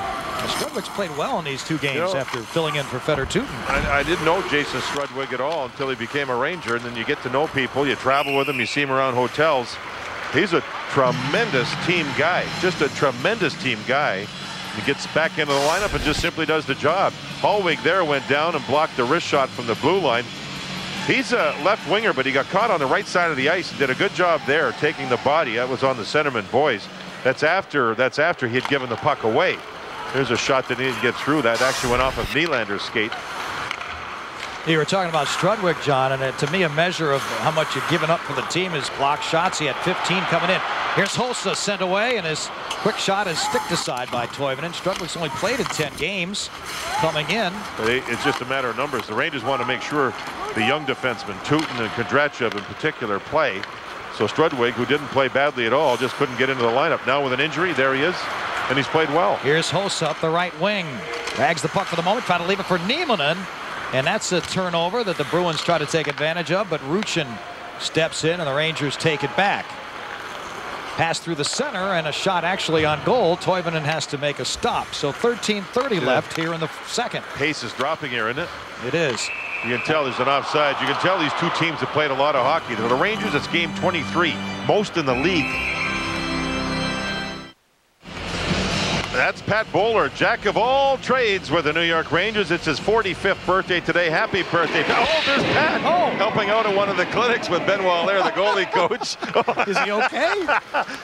Strudwick's played well in these two games after filling in for Fedor Tutin. I didn't know Jason Strudwick at all until he became a Ranger, and then you get to know people, you travel with him, you see him around hotels. He's a tremendous team guy, just a tremendous team guy. He gets back into the lineup and just simply does the job. Hallwig there went down and blocked the wrist shot from the blue line. He's a left winger, but he got caught on the right side of the ice and did a good job there taking the body. That was on the centerman boys. That's after he had given the puck away. There's a shot that didn't get through. That actually went off of Nylander's skate. You were talking about Strudwick, John, and to me a measure of how much you've given up for the team is blocked shots. He had 15 coming in. Here's Hossa sent away, and his quick shot is sticked aside by Toivonen. Strudwick's only played in 10 games coming in. It's just a matter of numbers. The Rangers want to make sure the young defensemen, Tutin and Kondrachev in particular, play. So Strudwick, who didn't play badly at all, just couldn't get into the lineup. Now with an injury, there he is, and he's played well. Here's Hossa up the right wing. Drags the puck for the moment, trying to leave it for Nieminen. And that's a turnover that the Bruins try to take advantage of, but Ruchin steps in and the Rangers take it back. Pass through the center and a shot actually on goal. Toivonen has to make a stop. So 13:30 left here in the second. Pace is dropping here, isn't it? It is. You can tell there's an offside. You can tell these two teams have played a lot of hockey. The Rangers, it's game 23, most in the league. That's Pat Bowler, jack of all trades with the New York Rangers. It's his 45th birthday today. Happy birthday. Oh, there's Pat helping out at one of the clinics with Benoit Allaire, the goalie coach. Is he okay?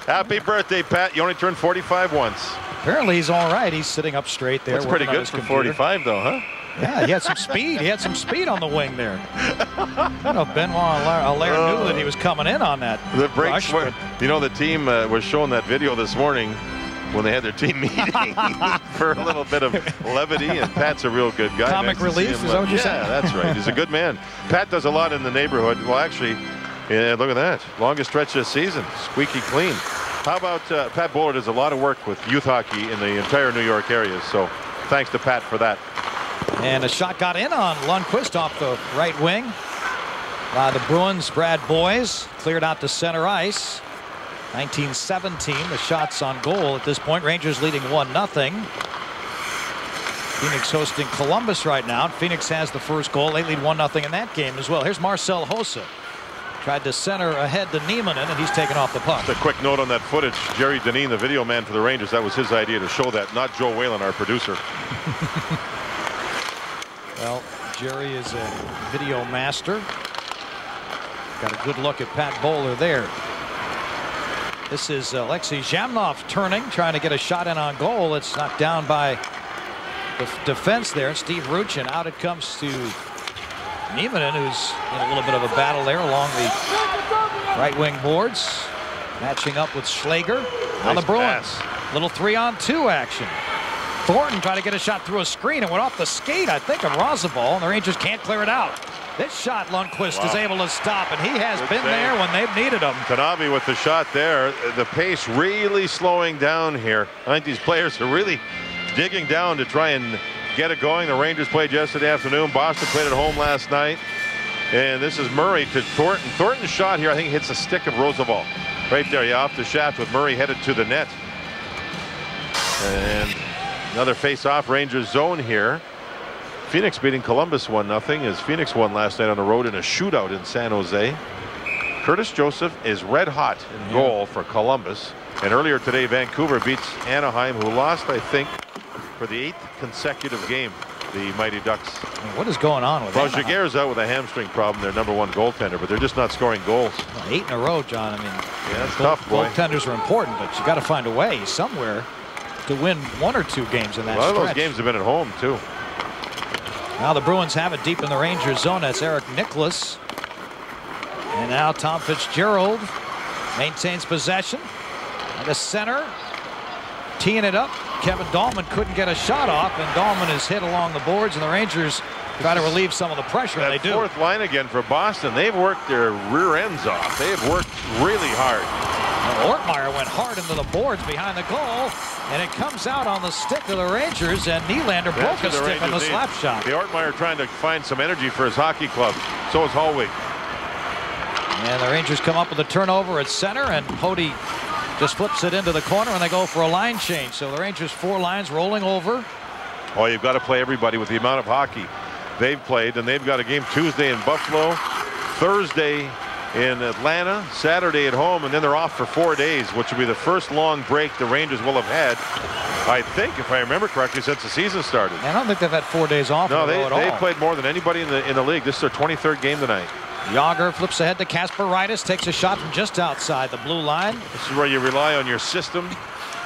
Happy birthday, Pat. You only turned 45 once. Apparently he's all right. He's sitting up straight there. That's pretty good for 45, though, huh? Yeah, he had some speed. He had some speed on the wing there. I don't know if Benoit Allaire knew that he was coming in on that. The breaks were, you know, the team was showing that video this morning when they had their team meeting for a little bit of levity, and Pat's a real good guy. Comic relief, is that what you're saying? Yeah, that's right. He's a good man. Pat does a lot in the neighborhood. Well, actually, yeah, look at that. Longest stretch this season. Squeaky clean. How about Pat Bowler does a lot of work with youth hockey in the entire New York area, so thanks to Pat for that. And a shot got in on Lundqvist off the right wing by the Bruins. Brad Boyes cleared out to center ice. 1917, the shots on goal at this point. Rangers leading 1-0. Phoenix hosting Columbus right now. Phoenix has the first goal. They lead 1-0 in that game as well. Here's Marcel Hossa. Tried to center ahead to Nieminen, and he's taken off the puck. Just a quick note on that footage. Jerry Deneen, the video man for the Rangers, that was his idea to show that, not Joe Whalen, our producer. Well, Jerry is a video master. Got a good look at Pat Bowler there. This is Alexei Zhamnov turning, trying to get a shot in on goal. It's knocked down by the defense there. Steve Ruchin. Out it comes to Nieminen, who's in a little bit of a battle there along the right wing boards. Matching up with Schlager. Now the Bruins. Little 3-on-2 action. Thornton tried to get a shot through a screen and went off the skate, I think, of Rozabal, and the Rangers can't clear it out. This shot Lundqvist is able to stop, and he has been there when they've needed him. Tanabe with the shot there. The pace really slowing down here. I think these players are really digging down to try and get it going. The Rangers played yesterday afternoon. Boston played at home last night. And this is Murray to Thornton. Thornton's shot here, I think, hits a stick of Rozabal. Right there, yeah, off the shaft with Murray headed to the net. And another face-off Rangers zone here. Phoenix beating Columbus 1-0 as Phoenix won last night on the road in a shootout in San Jose. Curtis Joseph is red hot in goal for Columbus. And earlier today, Vancouver beats Anaheim, who lost, I think, for the 8th consecutive game. The Mighty Ducks. What is going on with that? Well, Jaguar's out with a hamstring problem, their #1 goaltender, but they're just not scoring goals. Well, 8 in a row, John. I mean, yeah, that's tough, boy. Goaltenders are important, but you got to find a way somewhere to win 1 or 2 games in that stretch. A lot of those games have been at home, too. Now the Bruins have it deep in the Rangers zone. That's Eric Nicholas. And now Tom Fitzgerald maintains possession. And the center, teeing it up. Kevin Dahlman couldn't get a shot off, and Dahlman is hit along the boards, and the Rangers try to relieve some of the pressure, and they do. Fourth line again for Boston. They've worked their rear ends off. They have worked really hard. Well, Ortmeyer went hard into the boards behind the goal, and it comes out on the stick of the Rangers, and Nylander broke a stick on the slap shot. The Ortmeyer trying to find some energy for his hockey club. So is Hallwig. And the Rangers come up with a turnover at center, and Pody just flips it into the corner, and they go for a line change. So the Rangers 4 lines rolling over. Oh, you've got to play everybody with the amount of hockey they've played, and they've got a game Tuesday in Buffalo, Thursday in Atlanta, Saturday at home, and then they're off for 4 days, which will be the first long break the Rangers will have had, I think, if I remember correctly, since the season started. I don't think they've had 4 days off. No, they played more than anybody in the league. This is their 23rd game tonight. Yager flips ahead to Kasper Rydis, takes a shot from just outside the blue line. This is where you rely on your system,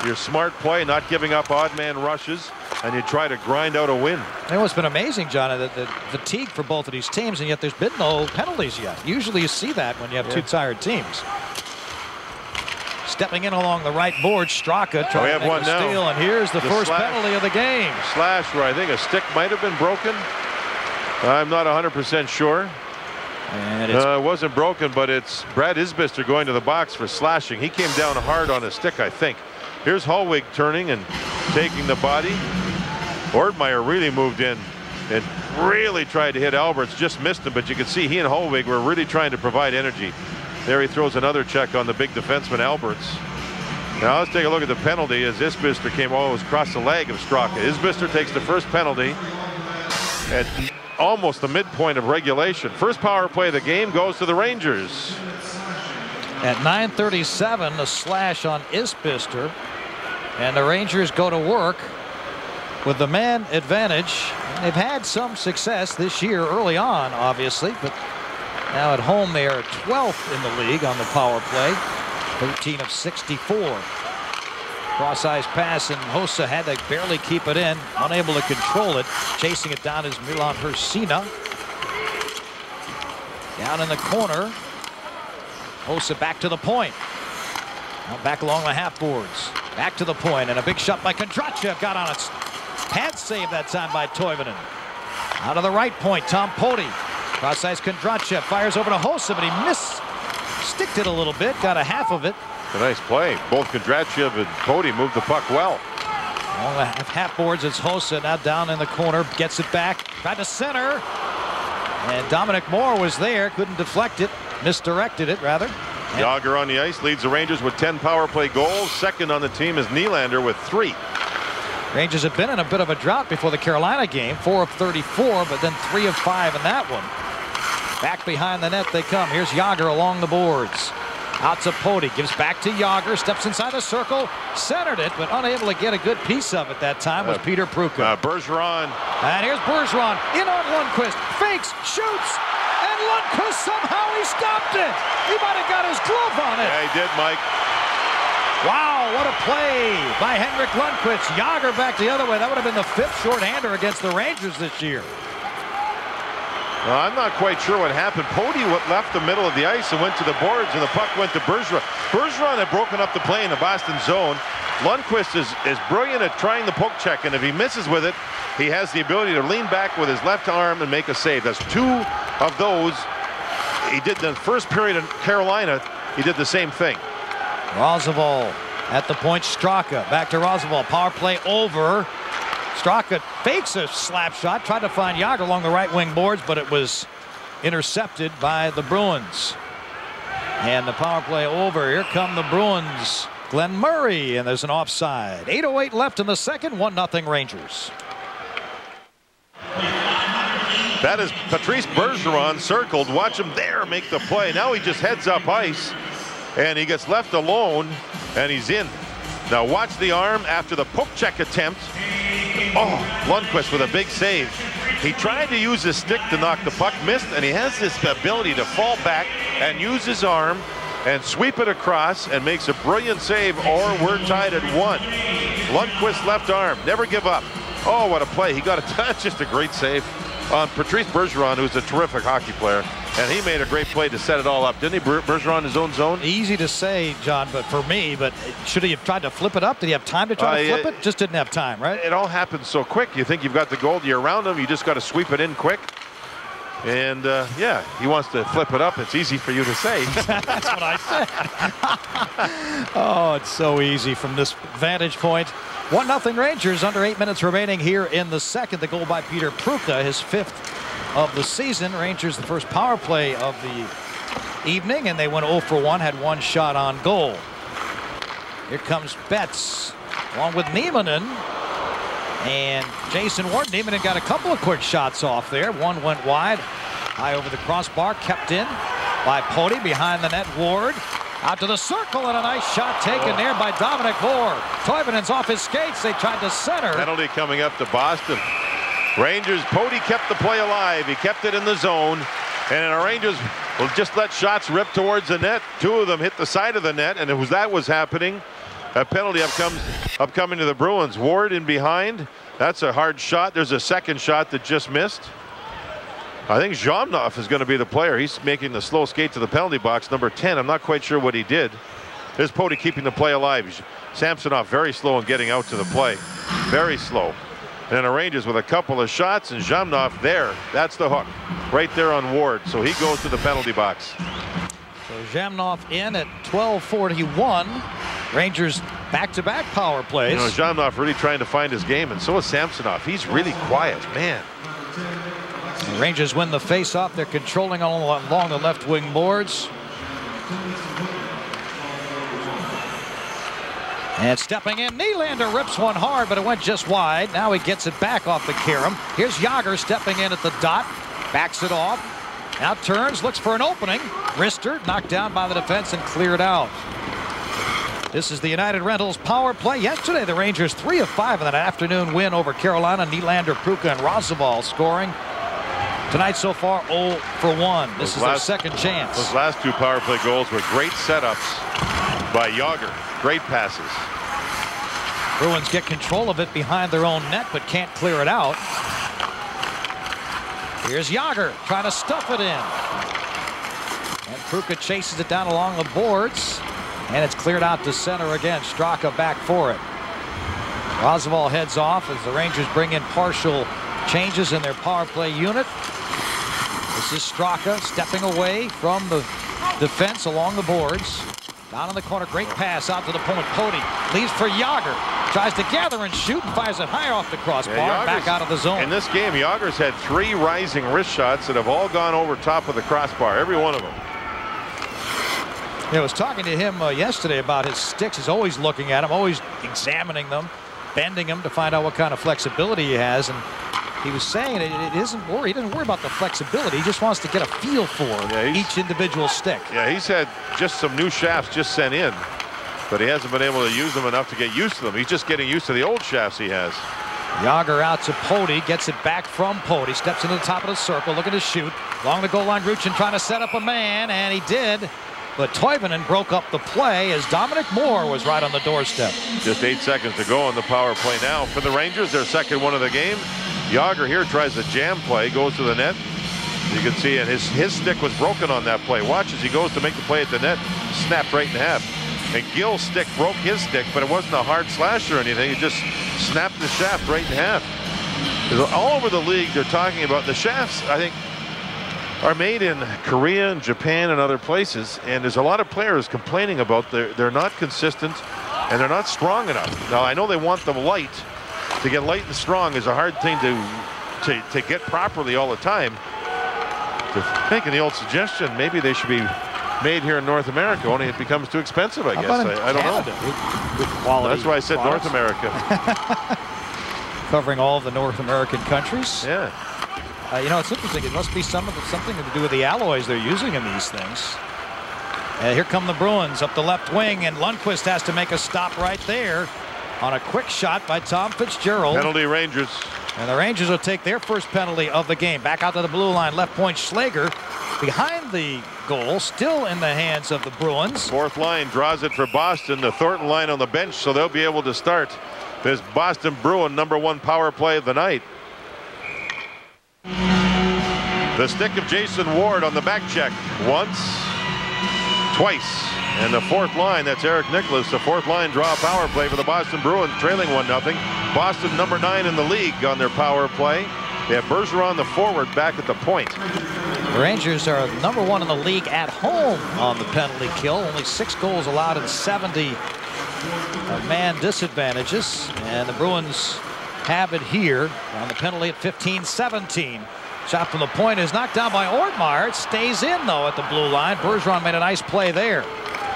your smart play, not giving up odd man rushes, and you try to grind out a win. You know, it's been amazing, John, the fatigue for both of these teams, and yet there's been no penalties yet. Usually you see that when you have 2 tired teams. Stepping in along the right board, Straka trying to make a steal, and here's the first penalty of the game. Slash where I think a stick might have been broken. I'm not 100% sure. And it wasn't broken, but it's Brad Isbister going to the box for slashing. He came down hard on a stick, I think. Here's Hallwig turning and taking the body. Ortmeyer really moved in and really tried to hit Alberts, just missed him, but you can see he and Hallwig were really trying to provide energy. There he throws another check on the big defenseman Alberts. Now let's take a look at the penalty as Isbister came, it was across the leg of Straka. Isbister takes the first penalty at almost the midpoint of regulation. First power play of the game goes to the Rangers. At 9:37, a slash on Isbister, and the Rangers go to work with the man advantage. They've had some success this year early on, obviously, but now at home they are 12th in the league on the power play, 13 of 64. Cross-ice pass, and Hossa had to barely keep it in, unable to control it. Chasing it down is Milan Hersina. Down in the corner. Hossa back to the point. Now back along the half boards. Back to the point, and a big shot by Kondrachev. Got on it. Pad save that time by Toivonen. Out of the right point, Tom Pody. Cross-ice Kondrachev fires over to Hossa, but he sticked it a little bit. Got a half of it. A nice play. Both Kondrachev and Pody moved the puck well. On the half boards, it's Hossa now down in the corner. Gets it back. Tried to center. And Dominic Moore was there. Couldn't deflect it. Misdirected it, rather. Yager on the ice leads the Rangers with 10 power play goals. Second on the team is Nylander with 3. Rangers have been in a bit of a drought before the Carolina game. 4 of 34, but then 3 of 5 in that one. Back behind the net they come. Here's Yager along the boards. Out to Pody, gives back to Jágr, steps inside the circle, centered it, but unable to get a good piece of it that time was Peter Pruka. Bergeron. And here's Bergeron, in on Lundqvist, fakes, shoots, and Lundqvist somehow he stopped it. He might have got his glove on it. Yeah, he did, Mike. Wow, what a play by Henrik Lundqvist. Jágr back the other way. That would have been the 5th shorthander against the Rangers this year. Well, I'm not quite sure what happened. Pody left the middle of the ice and went to the boards, and the puck went to Bergeron. Bergeron had broken up the play in the Boston zone. Lundqvist is brilliant at trying the poke check, and if he misses with it, he has the ability to lean back with his left arm and make a save. That's 2 of those. He did the first period in Carolina. He did the same thing. Rozsival at the point. Straka back to Rozsival. Power play over. Straka fakes a slap shot, tried to find Jágr along the right wing boards, but it was intercepted by the Bruins. And the power play over. Here come the Bruins. Glenn Murray, and there's an offside. 8:08 left in the second. 1-0 Rangers. That is Patrice Bergeron circled. Watch him there make the play. Now he just heads up ice, and he gets left alone, and he's in. Now watch the arm after the poke check attempt. Oh, Lundqvist with a big save. He tried to use his stick to knock the puck, missed, and he has this ability to fall back and use his arm and sweep it across and makes a brilliant save, or we're tied at 1. Lundqvist left arm, never give up. Oh, what a play. He got a that's just a great save on Patrice Bergeron, who's a terrific hockey player. And he made a great play to set it all up, didn't he, Bergeron in his own zone? Easy to say, John, but for me, but should he have tried to flip it up? Did he have time to try to flip it? Just didn't have time, right? It all happens so quick. You think you've got the goal, you're around him, you just got to sweep it in quick. And, yeah, he wants to flip it up. It's easy for you to say. That's what I said. Oh, it's so easy from this vantage point. 1-0 Rangers, under 8 minutes remaining here in the second. The goal by Peter Pruka, his 5th of the season. Rangers the first power play of the evening, and they went 0 for 1, had 1 shot on goal. Here comes Betts along with Niemanen and Jason Ward. Niemanen got a couple of quick shots off there. One went wide, high over the crossbar, kept in by Pody. Behind the net, Ward out to the circle, and a nice shot taken there by Dominic Moore. Toivonen's off his skates. They tried to center. Penalty coming up to Boston. Rangers, Pody kept the play alive. He kept it in the zone. And the Rangers will just let shots rip towards the net. 2 of them hit the side of the net, and that was happening. A penalty upcoming to the Bruins. Ward in behind. That's a hard shot. There's a second shot that just missed. I think Zhamnov is going to be the player. He's making the slow skate to the penalty box, number 10. I'm not quite sure what he did. There's Pody keeping the play alive. Samsonov very slow in getting out to the play. Very slow. And the Rangers with a couple of shots, and Zhamnov there. That's the hook right there on Ward. So he goes to the penalty box. So Zhamnov in at 12:41. Rangers back-to-back power plays. You know, Zhamnov really trying to find his game, and so is Samsonov. He's really quiet, man. The Rangers win the face-off. They're controlling along the left wing boards. And stepping in, Nylander rips one hard, but it went just wide. Now he gets it back off the carom. Here's Jágr stepping in at the dot, backs it off. Now turns, looks for an opening. Wrister knocked down by the defense and cleared out. This is the United Rentals power play. Yesterday, the Rangers 3 of 5 in that afternoon win over Carolina. Nylander, Pruka, and Rozsival scoring. Tonight so far 0 for 1. This is their second chance. Those last 2 power play goals were great setups by Jágr. Great passes. Bruins get control of it behind their own net, but can't clear it out. Here's Jágr trying to stuff it in. And Pruka chases it down along the boards. And it's cleared out to center again. Straka back for it. Rozsival heads off as the Rangers bring in partial changes in their power play unit. This is Straka stepping away from the defense along the boards. Down in the corner, great pass out to the point. Pody leaves for Jágr. Tries to gather and shoot and fires it high off the crossbar. Back out of the zone. In this game, Jágr's had 3 rising wrist shots that have all gone over top of the crossbar. Every one of them. I was talking to him yesterday about his sticks. He's always looking at them, always examining them, bending them to find out what kind of flexibility he has. And he was saying he doesn't worry about the flexibility. He just wants to get a feel for each individual stick. Yeah, he's had just some new shafts just sent in, but he hasn't been able to use them enough to get used to them. He's just getting used to the old shafts he has. Yager out to Pody, gets it back from Pody, steps into the top of the circle, looking to shoot. Along the goal line, Ruchin trying to set up a man, and he did. But Toivonen broke up the play as Dominic Moore was right on the doorstep. Just 8 seconds to go on the power play now for the Rangers, their second one of the game. Yager here tries a jam play, goes to the net. You can see, and his stick was broken on that play. Watch as he goes to make the play at the net, snapped right in half. And Gill's stick broke his stick, but it wasn't a hard slash or anything. It just snapped the shaft right in half. All over the league, they're talking about the shafts, I think, are made in Korea and Japan and other places, and there's a lot of players complaining about they're not consistent and they're not strong enough. Now I know they want them light. To get light and strong is a hard thing to get properly all the time. They're making the old suggestion maybe they should be made here in North America, only it becomes too expensive, I guess. I don't know. With quality. That's why I said products. North America. Covering all of the North American countries. Yeah. You know, it's interesting. It must be something to do with the alloys they're using in these things. And here come the Bruins up the left wing, and Lundqvist has to make a stop right there on a quick shot by Tom Fitzgerald. Penalty Rangers. And the Rangers will take their first penalty of the game. Back out to the blue line, left point Schlager behind the goal, still in the hands of the Bruins. Fourth line draws it for Boston. The Thornton line on the bench, so they'll be able to start this Boston Bruin #1 power play of the night. The stick of Jason Ward on the back check. Once, twice. And the fourth line, that's Eric Nicholas. The fourth line draw a power play for the Boston Bruins, trailing 1-0. Boston #9 in the league on their power play. They have Bergeron, the forward, back at the point. The Rangers are #1 in the league at home on the penalty kill. Only 6 goals allowed in 70 man disadvantages. And the Bruins have it here on the penalty at 15-17. Shot from the point is knocked down by Ortmeyer. It stays in, though, at the blue line. Bergeron made a nice play there.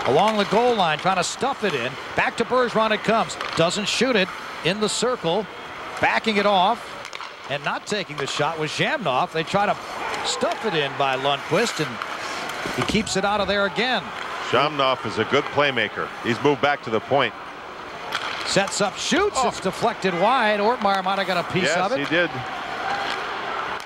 Along the goal line, trying to stuff it in. Back to Bergeron it comes. Doesn't shoot it in the circle. Backing it off and not taking the shot was Zhamnov. They try to stuff it in by Lundqvist, and he keeps it out of there again. Zhamnov is a good playmaker. He's moved back to the point. Sets up, shoots. It's deflected wide. Ortmeyer might have got a piece of it. Yes, he did.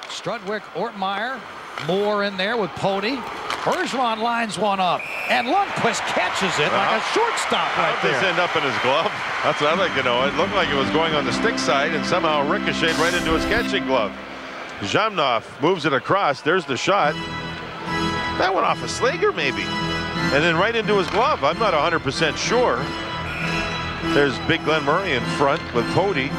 Strudwick, Ortmeyer, Moore in there with Pody. Bergeron lines one up, and Lundqvist catches it like a shortstop right there. How did this end up in his glove? That's what I'd like to know. It looked like it was going on the stick side and somehow ricocheted right into his catching glove. Zhamnov moves it across. There's the shot. That went off a Slager maybe, and then right into his glove. I'm not 100% sure. There's Big Glenn Murray in front with Pody.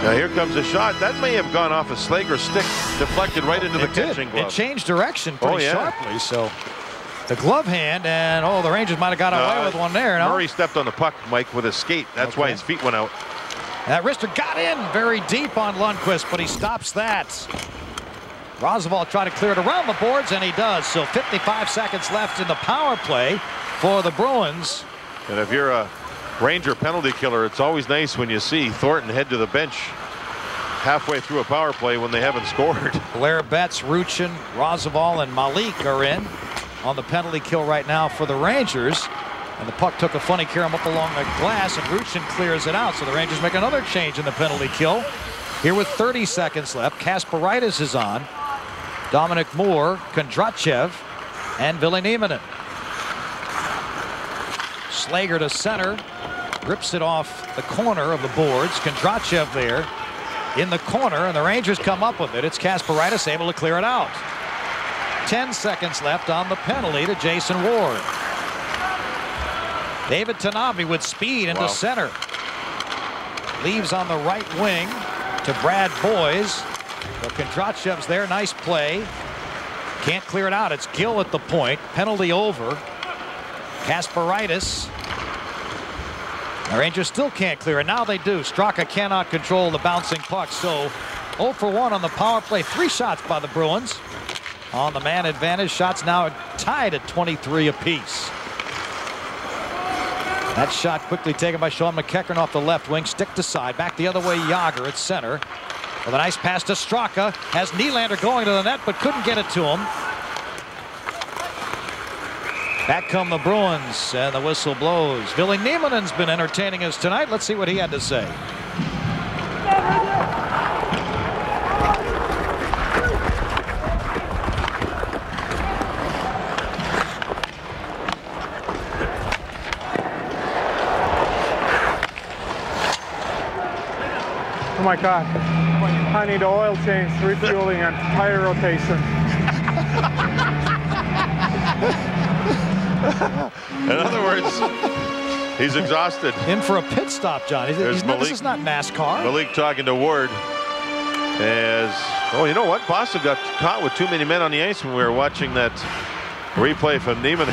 Now here comes a shot. That may have gone off a Slager stick, deflected right into the catching glove. It changed direction pretty sharply. So the glove hand, and the Rangers might have got away with one there. No? Murray stepped on the puck, Mike, with his skate. That's why his feet went out. That wrister got in very deep on Lundqvist, but he stops that. Rozovol tried to clear it around the boards, and he does. So 55 seconds left in the power play for the Bruins. And if you're a Ranger penalty killer, it's always nice when you see Thornton head to the bench halfway through a power play when they haven't scored. Blair Betts, Ruchin, Rozovol, and Malik are in on the penalty kill right now for the Rangers. And the puck took a funny carom up along the glass, and Ruchin clears it out. So the Rangers make another change in the penalty kill. Here with 30 seconds left, Kasparaitis is on. Dominic Moore, Kondrachev, and Ville Nieminen. Slager to center, rips it off the corner of the boards. Kondrachev there in the corner, and the Rangers come up with it. It's Kasparaitis able to clear it out. 10 seconds left on the penalty to Jason Ward. David Tanabe with speed into center. Leaves on the right wing to Brad Boys. But Kondrachev's there. Nice play. Can't clear it out. It's Gill at the point. Penalty over. Kasparaitis. The Rangers still can't clear it. Now they do. Straka cannot control the bouncing puck. So 0 for 1 on the power play. 3 shots by the Bruins. On the man advantage. Shots now tied at 23 apiece. That shot quickly taken by Sean McEachern off the left wing. Stick to side. Back the other way, Yager at center. with a nice pass to Straka. Has Nylander going to the net, but couldn't get it to him. Back come the Bruins, and the whistle blows. Ville Niemanen's been entertaining us tonight. Let's see what he had to say. Oh my God, I need oil change, refueling, and tire rotation. In other words, he's exhausted. In for a pit stop, John. This is not NASCAR. Malik talking to Ward as, oh, you know what? Boston got caught with too many men on the ice when we were watching that replay from Neiman.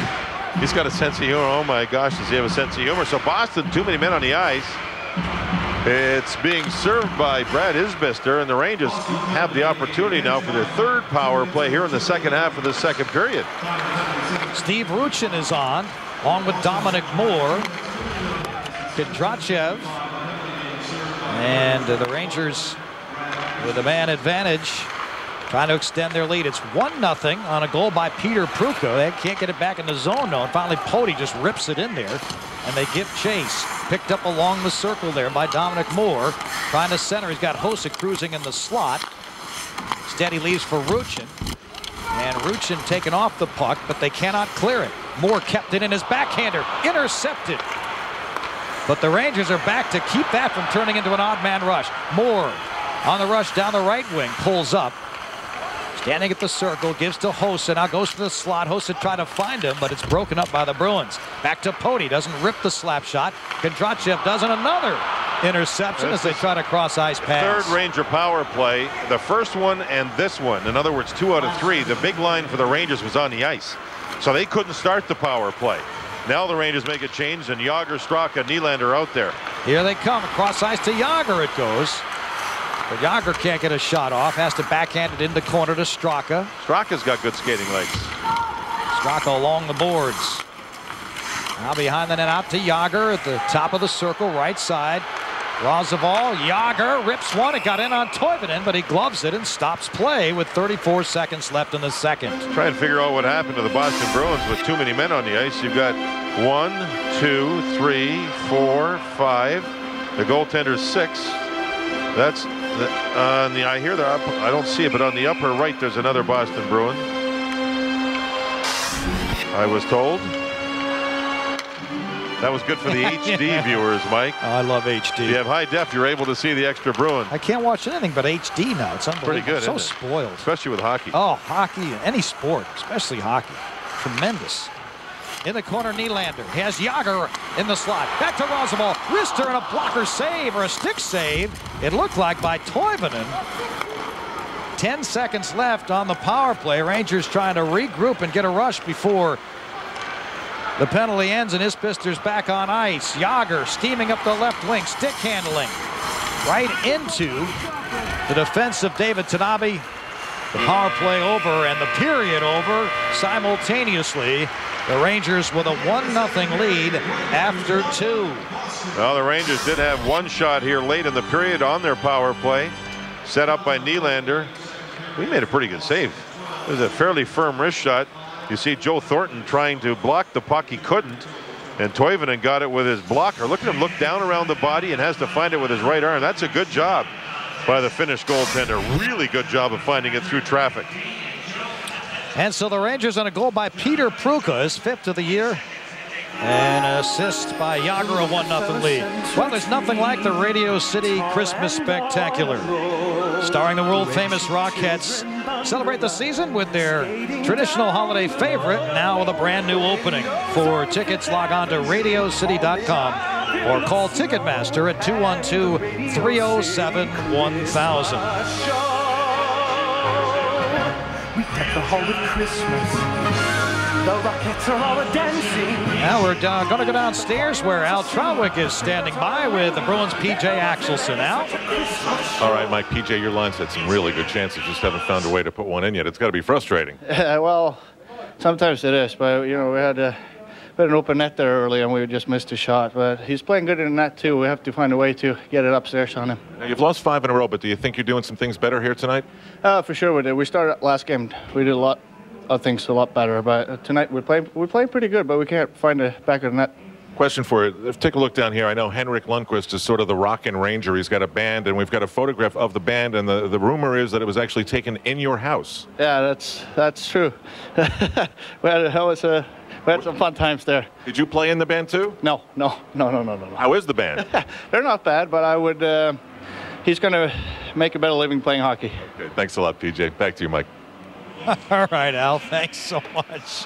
He's got a sense of humor. Oh my gosh, does he have a sense of humor? So Boston, too many men on the ice. It's being served by Brad Isbister, and the Rangers have the opportunity now for their third power play here in the second half of the second period. Steve Ruchin is on, along with Dominic Moore, Kondrachev, and the Rangers with a man advantage, trying to extend their lead. It's 1-0 on a goal by Peter Pruka. They can't get it back in the zone, though, and finally Poti just rips it in there, and they give chase. Picked up along the circle there by Dominic Moore, trying to center. He's got Hossa cruising in the slot. Instead, he leaves for Ruchin, and Ruchin taking off the puck, but they cannot clear it. Moore kept it in his backhander, intercepted. But the Rangers are back to keep that from turning into an odd man rush. Moore on the rush down the right wing, pulls up. Standing at the circle, gives to Hossa, now goes to the slot. Hossa tried to find him, but it's broken up by the Bruins. Back to Poti, doesn't rip the slap shot. Kondrachev does another interception as they try to cross ice pass. Third Ranger power play, the first one and this one. In other words, 2 out of 3. The big line for the Rangers was on the ice, so they couldn't start the power play. Now the Rangers make a change, and Jágr, Straka, Nylander out there. Here they come, across ice to Jágr it goes. But Jágr can't get a shot off, has to backhand it in the corner to Straka. Straka's got good skating legs. Straka along the boards. Now behind the net out to Jágr at the top of the circle, right side. Rozsival, Jágr rips one. It got in on Toivonen, but he gloves it and stops play with 34 seconds left in the second. Try and figure out what happened to the Boston Bruins with too many men on the ice. You've got 1, 2, 3, 4, 5. The goaltender's 6. That's on the, I hear they're up, I don't see it, but on the upper right there's another Boston Bruin, I was told. That was good for the HD viewers, Mike. Oh, I love HD. If you have high def, you're able to see the extra Bruin. I can't watch anything but HD now. It's unbelievable. Pretty good, so isn't it? Spoiled. Especially with hockey. Oh, hockey, any sport, especially hockey. Tremendous. In the corner, Nylander has Jágr in the slot. Back to Rozsival. Wrister and a blocker save, or a stick save, it looked like, by Toivonen. 10 seconds left on the power play. Rangers trying to regroup and get a rush before the penalty ends, and Isbister's back on ice. Jágr steaming up the left wing, stick handling right into the defense of David Tanabe. The power play over and the period over simultaneously. The Rangers with a 1-0 lead after 2. Well, the Rangers did have one shot here late in the period on their power play, set up by Nylander. We made a pretty good save. It was a fairly firm wrist shot. You see Joe Thornton trying to block the puck. He couldn't, and Toivonen got it with his blocker. Look at him look down around the body and has to find it with his right arm. That's a good job by the Finnish goaltender. Really good job of finding it through traffic. And so the Rangers on a goal by Peter Pruka, his 5th of the year. And an assist by Jágr, a 1-0 lead. Well, there's nothing like the Radio City Christmas Spectacular. Starring the world-famous Rockettes. Celebrate the season with their traditional holiday favorite, now with a brand new opening. For tickets, log on to radiocity.com or call Ticketmaster at 212-307-1000. We deck the hall with Christmas. The Rockettes are all a-dancing. Now we're going to go downstairs where Al Trawick is standing by with the Bruins' P.J. Axelson. Al? All right, Mike, P.J., your line's had some really good chances. Just haven't found a way to put one in yet. It's got to be frustrating. Well, sometimes it is, but, you know, an open net there early, and we just missed a shot. But he's playing good in the net too. We have to find a way to get it upstairs on him. Now, you've lost 5 in a row, but do you think you're doing some things better here tonight? For sure we did. We started last game. We did a lot of things a lot better. But tonight we're playing pretty good, but we can't find the back of the net. Question for you. Take a look down here. I know Henrik Lundqvist is sort of the rockin' ranger. He's got a band, and we've got a photograph of the band, and the rumor is that it was actually taken in your house. Yeah, that's true. we had some fun times there. Did you play in the band too? No. How is the band? They're not bad, but I would. He's going to make a better living playing hockey. Okay, thanks a lot, PJ. Back to you, Mike. All right, Al. Thanks so much.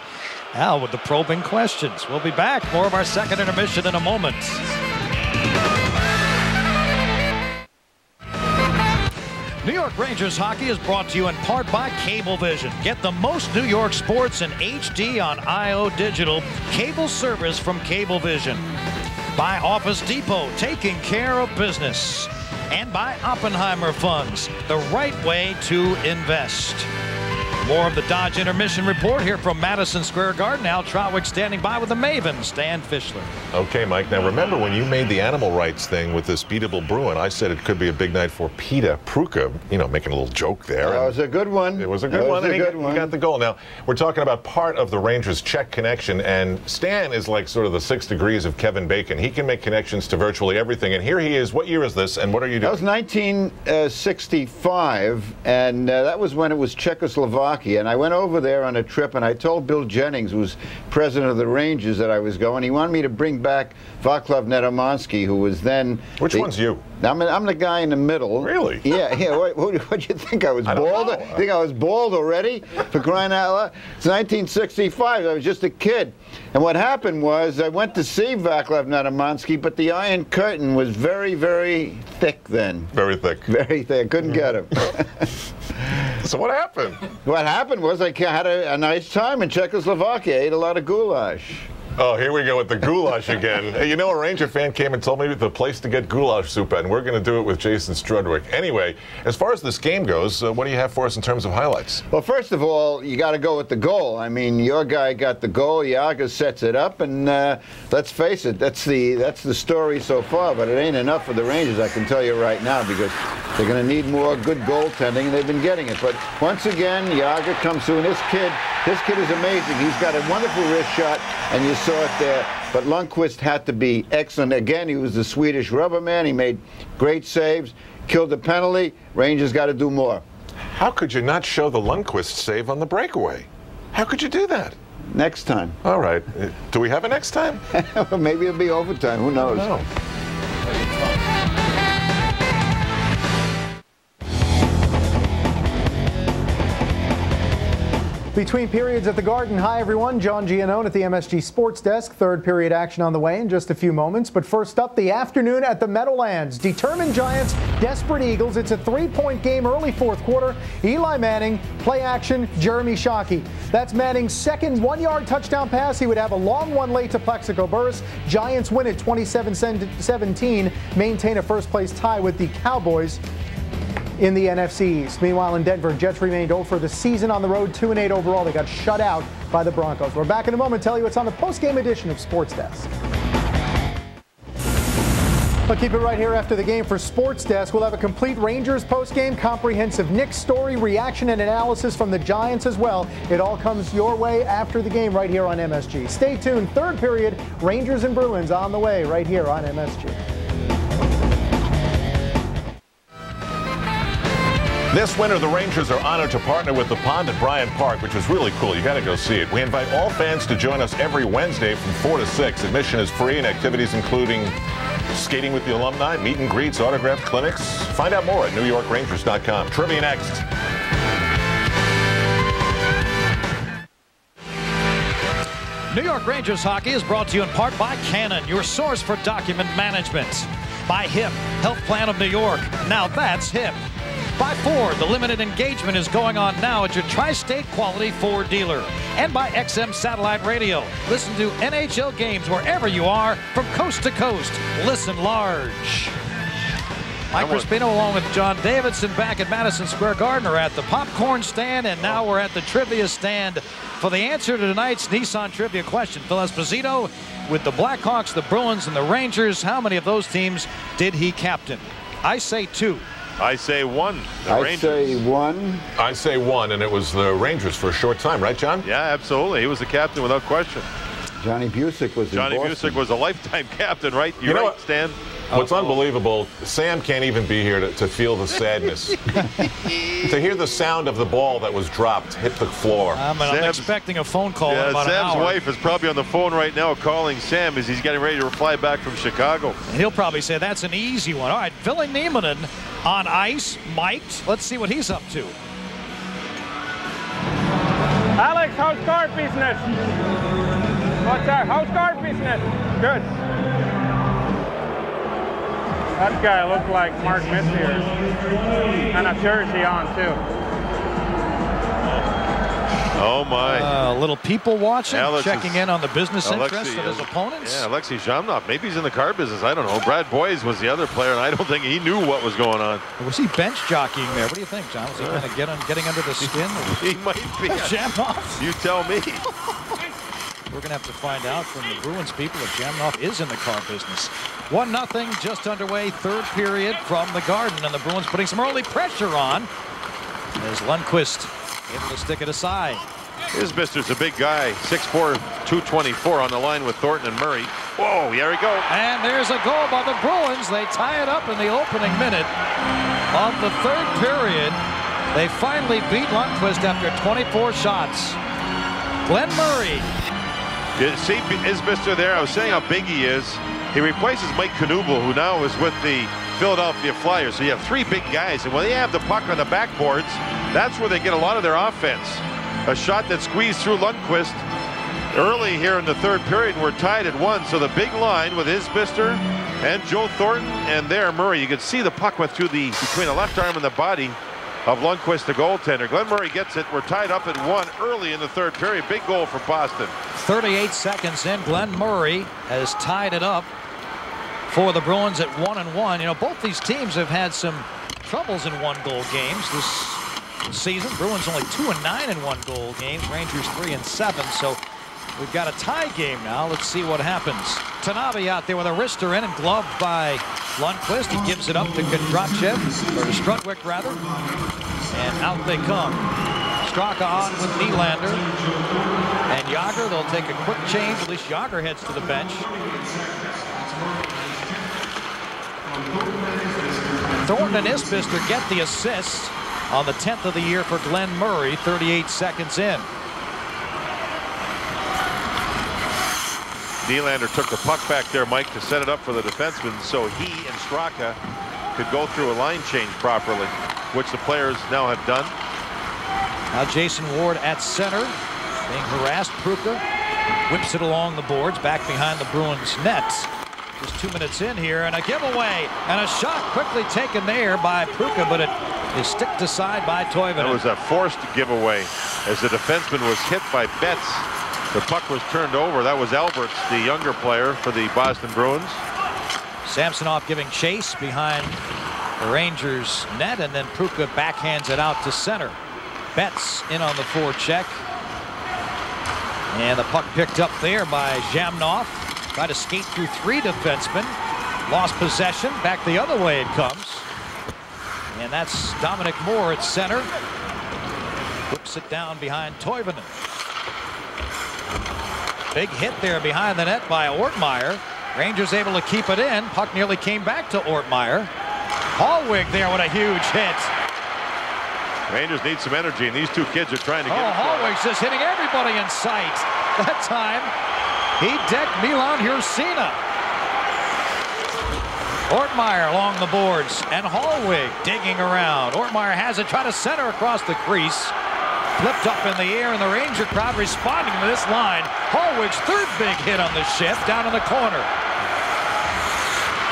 Al with the probing questions. We'll be back. More of our second intermission in a moment. New York Rangers hockey is brought to you in part by Cablevision. Get the most New York sports in HD on IO Digital cable service from Cablevision. By Office Depot, taking care of business. And by Oppenheimer Funds, the right way to invest. More of the Dodge Intermission Report here from Madison Square Garden. Al Trawick standing by with the Maven, Stan Fischler. Okay, Mike. Now, remember when you made the animal rights thing with this beatable Bruin, I said it could be a big night for Peter Pruka, you know, making a little joke there. That was a good one. It was a good one. He got the goal. Now, we're talking about part of the Rangers' Czech connection, and Stan is like sort of the 6 degrees of Kevin Bacon. He can make connections to virtually everything, and here he is. What year is this, and what are you doing? That was 1965, and that was when it was Czechoslovakia. And I went over there on a trip, and I told Bill Jennings, who was president of the Rangers, that I was going. He wanted me to bring back Vaclav Nedomansky, who was then... Which one's you? I'm the guy in the middle. Really? Yeah. What do you think? I was bald? You think I was bald already? For crying out loud? It's 1965. I was just a kid. And what happened was I went to see Vaclav Nedomansky, but the Iron Curtain was very, very thick then. Very thick. Very thick. Couldn't get him. So what happened? What happened was I had a nice time in Czechoslovakia. I ate a lot of goulash. Oh, here we go with the goulash again. Hey, you know, a Ranger fan came and told me the place to get goulash soup at, and we're going to do it with Jason Strudwick. Anyway, as far as this game goes, what do you have for us in terms of highlights? Well, first of all, you got to go with the goal. I mean, your guy got the goal. Yaga sets it up, and let's face it, that's the story so far. But it ain't enough for the Rangers, I can tell you right now, because they're going to need more good goaltending, and they've been getting it. But once again, Yaga comes through, and this kid is amazing. He's got a wonderful wrist shot, and you saw it there. But Lundqvist had to be excellent. Again, he was the Swedish rubber man. He made great saves, killed the penalty. Rangers got to do more. How could you not show the Lundqvist save on the breakaway? How could you do that? Next time. All right. Do we have a next time? Maybe it'll be overtime. Who knows? No. Between periods at the Garden, hi everyone, John Giannone at the MSG Sports Desk. Third period action on the way in just a few moments. But first up, the afternoon at the Meadowlands. Determined Giants, desperate Eagles. It's a 3-point game early fourth quarter. Eli Manning, play action, Jeremy Shockey. That's Manning's second 1-yard touchdown pass. He would have a long one late to Plexico Burress. Giants win it 27-17, maintain a first-place tie with the Cowboys in the NFC East. Meanwhile, in Denver, Jets remained 0 for the season on the road, 2-8 overall. They got shut out by the Broncos. We're back in a moment to tell you what's on the post-game edition of Sports Desk. We'll keep it right here after the game for Sports Desk. We'll have a complete Rangers post-game, comprehensive Nick story, reaction, and analysis from the Giants as well. It all comes your way after the game right here on MSG. Stay tuned. Third period, Rangers and Bruins on the way right here on MSG. This winter, the Rangers are honored to partner with the Pond at Bryant Park, which is really cool. You got to go see it. We invite all fans to join us every Wednesday from 4 to 6. Admission is free, and activities including skating with the alumni, meet and greets, autograph clinics. Find out more at NewYorkRangers.com. Trivia next. New York Rangers hockey is brought to you in part by Canon, your source for document management. By HIP, Health Plan of New York. Now that's HIP. By Ford, the limited engagement is going on now at your tri-state quality Ford dealer. And by XM Satellite Radio. Listen to NHL games wherever you are from coast to coast. Listen large. Mike Crispino along with John Davidson back at Madison Square Garden are at the popcorn stand, and now we're at the trivia stand. For the answer to tonight's Nissan Trivia question, Phil Esposito, with the Blackhawks, the Bruins, and the Rangers, how many of those teams did he captain? I say 2. I say 1. I say 1. I say 1, and it was the Rangers for a short time, right, John? Yeah, absolutely. He was the captain without question. Johnny Busick was Johnny in Boston. Busick was a lifetime captain, right? You're You know right, what? Stan. What's unbelievable, Sam can't even be here to feel the sadness. To hear the sound of the ball that was dropped hit the floor. I'm expecting a phone call in about Sam's an hour. wife is probably on the phone right now calling Sam as he's getting ready to fly back from Chicago. And he'll probably say that's an easy one. All right, Ville Nieminen on ice, mic'd. Let's see what he's up to. Alex, how's car business? What's that? How's car business? Good. That guy looked like Mark Messier. And a jersey on, too. Oh, my. Little people watching, Alex checking in on the business interests of his opponents. Yeah, Alexei Zhamnov. Maybe he's in the car business. I don't know. Brad Boyes was the other player, and I don't think he knew what was going on. Was he bench jockeying there? What do you think, John? Was he kind of getting under the skin? He might be. Zhamnov? You tell me. We're going to have to find out from the Bruins people if Zhamnov is in the car business. 1-0, just underway, third period from the Garden, and the Bruins putting some early pressure on as Lundqvist able to stick it aside. Isbister's a big guy, 6'4", 224 on the line with Thornton and Murray. Whoa, here we go. And there's a goal by the Bruins. They tie it up in the opening minute of the third period. They finally beat Lundqvist after 24 shots. Glenn Murray. You see Isbister there? I was saying how big he is. He replaces Mike Knuble, who now is with the Philadelphia Flyers. So you have 3 big guys, and when they have the puck on the backboards, that's where they get a lot of their offense. A shot that squeezed through Lundqvist early here in the third period. We're tied at 1. So the big line with Isbister and Joe Thornton, and there Murray. You could see the puck went through between the left arm and the body of Lundqvist, the goaltender. Glenn Murray gets it. We're tied up at 1 early in the third period. Big goal for Boston. 38 seconds in, Glenn Murray has tied it up for the Bruins at 1-1. You know, both these teams have had some troubles in 1-goal games this season. Bruins only 2-9 in 1-goal games. Rangers 3-7. So we've got a tie game now. Let's see what happens. Tanabe out there with a wrister in and gloved by Lundqvist. He gives it up to Kondrachev, or to Strudwick rather. And out they come. Straka on with Nylander and Jágr. They'll take a quick change. At least Jágr heads to the bench. Thornton and Isbister get the assist on the 10th of the year for Glenn Murray, 38 seconds in. Nylander took the puck back there, Mike, to set it up for the defenseman so he and Straka could go through a line change properly, which the players now have done. Now Jason Ward at center, being harassed. Pruka whips it along the boards, back behind the Bruins net. Just 2 minutes in here, and a giveaway, and a shot quickly taken there by Pruka, but it is sticked aside by Toivonen. It was a forced giveaway as the defenseman was hit by Betts. The puck was turned over. That was Alberts, the younger player for the Boston Bruins. Samsonov giving chase behind the Rangers net, and then Pruka backhands it out to center. Betts in on the forecheck. And the puck picked up there by Zhamnov. Tried to skate through 3 defensemen. Lost possession. Back the other way it comes. And that's Dominic Moore at center. Whips it down behind Toivonen. Big hit there behind the net by Ortmeyer. Rangers able to keep it in. Puck nearly came back to Ortmeyer. Hallwig there with a huge hit. Rangers need some energy, and these 2 kids are trying to get it. Hallwig's just hitting everybody in sight. That time, he decked Milan Hursina. Ortmeyer along the boards, and Hallwig digging around. Ortmeyer has it, try to center across the crease. Flipped up in the air, and the Ranger crowd responding to this line. Hallwig's 3rd big hit on the shift down in the corner.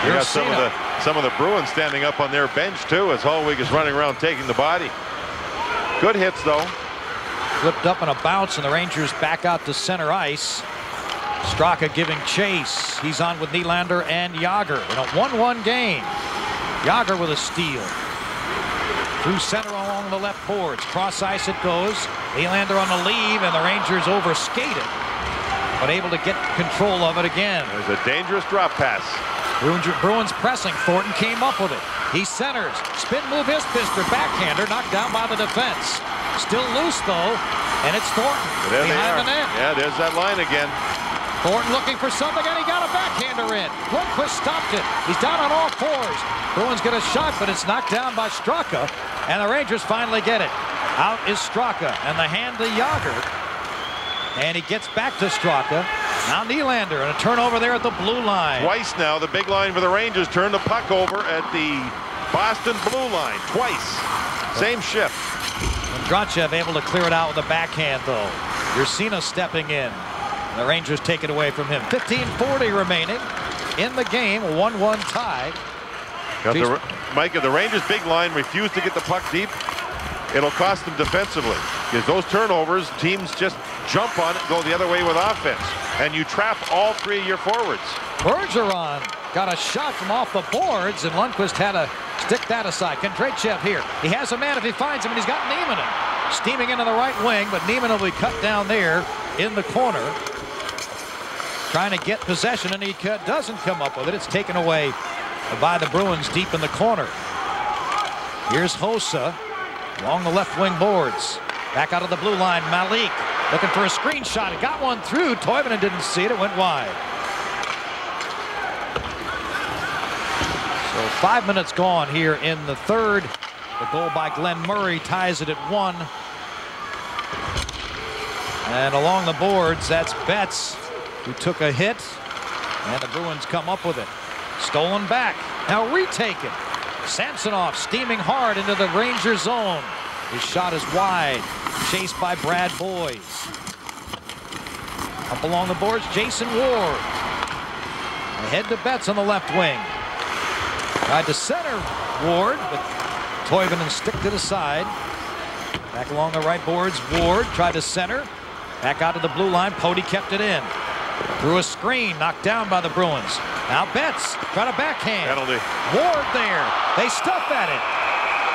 You got some of the Bruins standing up on their bench too as Hallwig is running around taking the body. Good hits though. Flipped up on a bounce, and the Rangers back out to center ice. Straka giving chase. He's on with Nylander and Jágr in a 1-1 game. Jágr with a steal. Through center along along the left boards. Cross ice it goes. Nylander on the leave, and the Rangers overskated, but able to get control of it again. There's a dangerous drop pass. Bruins pressing. Thornton came up with it. He centers. Spin move Isbister. Backhander knocked down by the defense. Still loose, though, and it's Thornton behind the net. Yeah, there's that line again. Thornton looking for something, and he got a backhander in. Lundqvist stopped it. He's down on all fours. Bruins get a shot, but it's knocked down by Straka, and the Rangers finally get it. Out is Straka, and the hand to Jágr. And he gets back to Straka. Now Nylander, and a turnover there at the blue line. Twice now, the big line for the Rangers turned the puck over at the Boston blue line. Twice. Same shift. Drachev able to clear it out with a backhand, though. Ursina stepping in. The Rangers take it away from him. 15:40 remaining in the game. 1-1 tie. Mike, if the Rangers' big line refuse to get the puck deep, it'll cost them defensively. Because those turnovers, teams just jump on it and go the other way with offense. And you trap all three of your forwards. Bergeron got a shot from off the boards, and Lundqvist had to stick that aside. Kondrachev here. He has a man if he finds him, and he's got Nieminen steaming into the right wing, but Nieminen will be cut down there in the corner. Trying to get possession, and he doesn't come up with it. It's taken away by the Bruins deep in the corner. Here's Hossa along the left wing boards. Back out of the blue line, Malik looking for a screen shot. He got one through. Toivonen didn't see it. It went wide. So 5 minutes gone here in the third. The goal by Glenn Murray ties it at 1. And along the boards, that's Betts, who took a hit, and the Bruins come up with it. Stolen back, now retaken. Samsonov steaming hard into the Ranger zone. His shot is wide, chased by Brad Boyes. Up along the boards, Jason Ward. Ahead to Betts on the left wing. Tried to center Ward, but Toivonen sticked it aside. Back along the right boards, Ward tried to center. Back out to the blue line, Pody kept it in. Through a screen, knocked down by the Bruins. Now Betts trying to backhand. Penalty. Ward there. They stuff at it.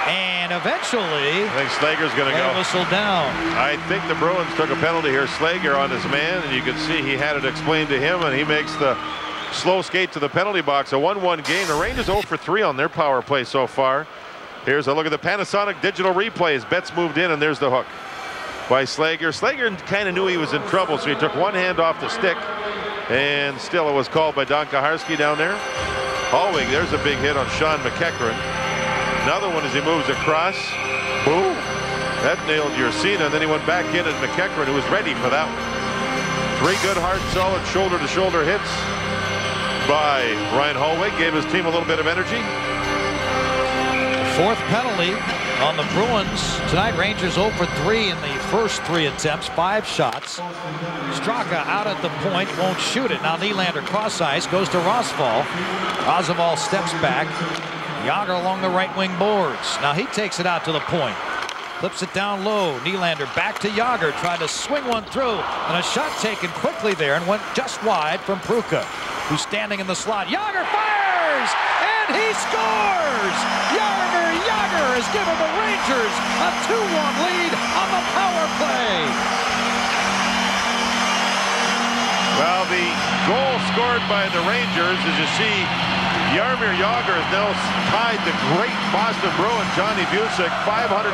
And eventually, I think Slager's going to go. Whistle down. I think the Bruins took a penalty here. Slager on his man, and you can see he had it explained to him, and he makes the slow skate to the penalty box. A 1-1 game. The Rangers 0 for 3 on their power play so far. Here's a look at the Panasonic digital replays. Betts moved in, and there's the hook by Slager. Slager kind of knew he was in trouble, so he took one hand off the stick, and still it was called by Don Kaharski down there. Hallwig, there's a big hit on Sean McEachran. Another one as he moves across. Boom. That nailed Ursina. Then he went back in at McEachran, who was ready for that one. 3 good, hard, solid shoulder-to-shoulder hits by Ryan Hallwig. Gave his team a little bit of energy. Fourth penalty on the Bruins tonight. Rangers 0 for 3 in the first 3 attempts, 5 shots. Straka out at the point, won't shoot it. Now Nylander cross ice, goes to Rosval. Rosval steps back. Jágr along the right wing boards. Now he takes it out to the point. Flips it down low. Nylander back to Jágr, tried to swing one through, and a shot taken quickly there and went just wide from Pruka, who's standing in the slot. Jágr fires, and he scores! Jágr has given the Rangers a 2-1 lead on the power play. Well, the goal scored by the Rangers, as you see, Jaromir Jágr has now tied the great Boston Bruin Johnny Busick, 556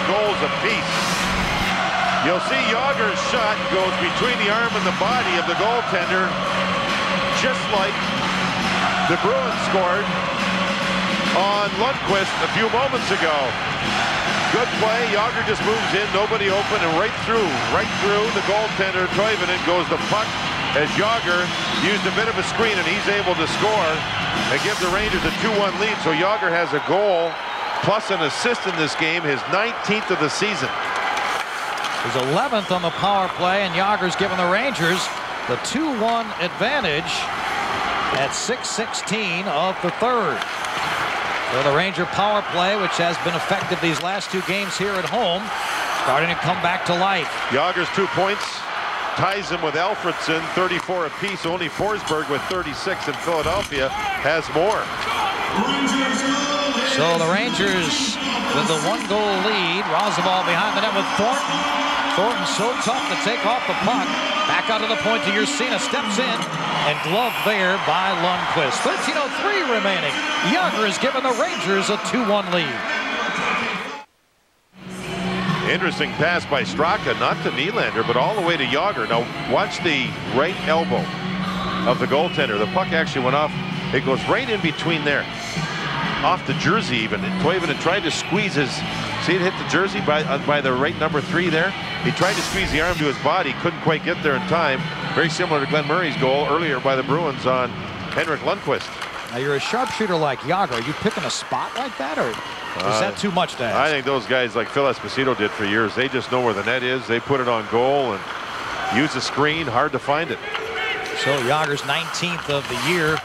goals apiece. You'll see Jágr's shot goes between the arm and the body of the goaltender, just like the Bruins scored on Lundqvist a few moments ago. Good play. Jágr just moves in, nobody open, and right through the goaltender Toivonen goes the puck as Jágr used a bit of a screen, and he's able to score and give the Rangers a 2-1 lead. So Jágr has a goal plus an assist in this game, his 19th of the season. His 11th on the power play, and Jágr's given the Rangers the 2-1 advantage at 6:16 of the third. So the Ranger power play, which has been effective these last 2 games here at home, starting to come back to life. Jágr's 2 points ties him with Alfredsson, 34 apiece. Only Forsberg with 36 in Philadelphia has more. So the Rangers with the 1-goal lead. Roosevelt behind the net with Thornton. Thornton so tough to take off the puck. Back out to the point to Ursina. Steps in and gloved there by Lundqvist. 13:03 remaining. Yager has given the Rangers a 2-1 lead. Interesting pass by Straka, not to Nylander, but all the way to Yager. Now watch the right elbow of the goaltender. The puck actually went off. It goes right in between there. Off the jersey even. Toivonen tried to squeeze his, see it hit the jersey by the right number 3 there. He tried to squeeze the arm to his body, couldn't quite get there in time. Very similar to Glenn Murray's goal earlier by the Bruins on Henrik Lundqvist. Now you're a sharpshooter like Yager. Are you picking a spot like that, or is that too much to ask? I think those guys like Phil Esposito did for years, they just know where the net is. They put it on goal and use the screen. Hard to find it. So Yager's 19th of the year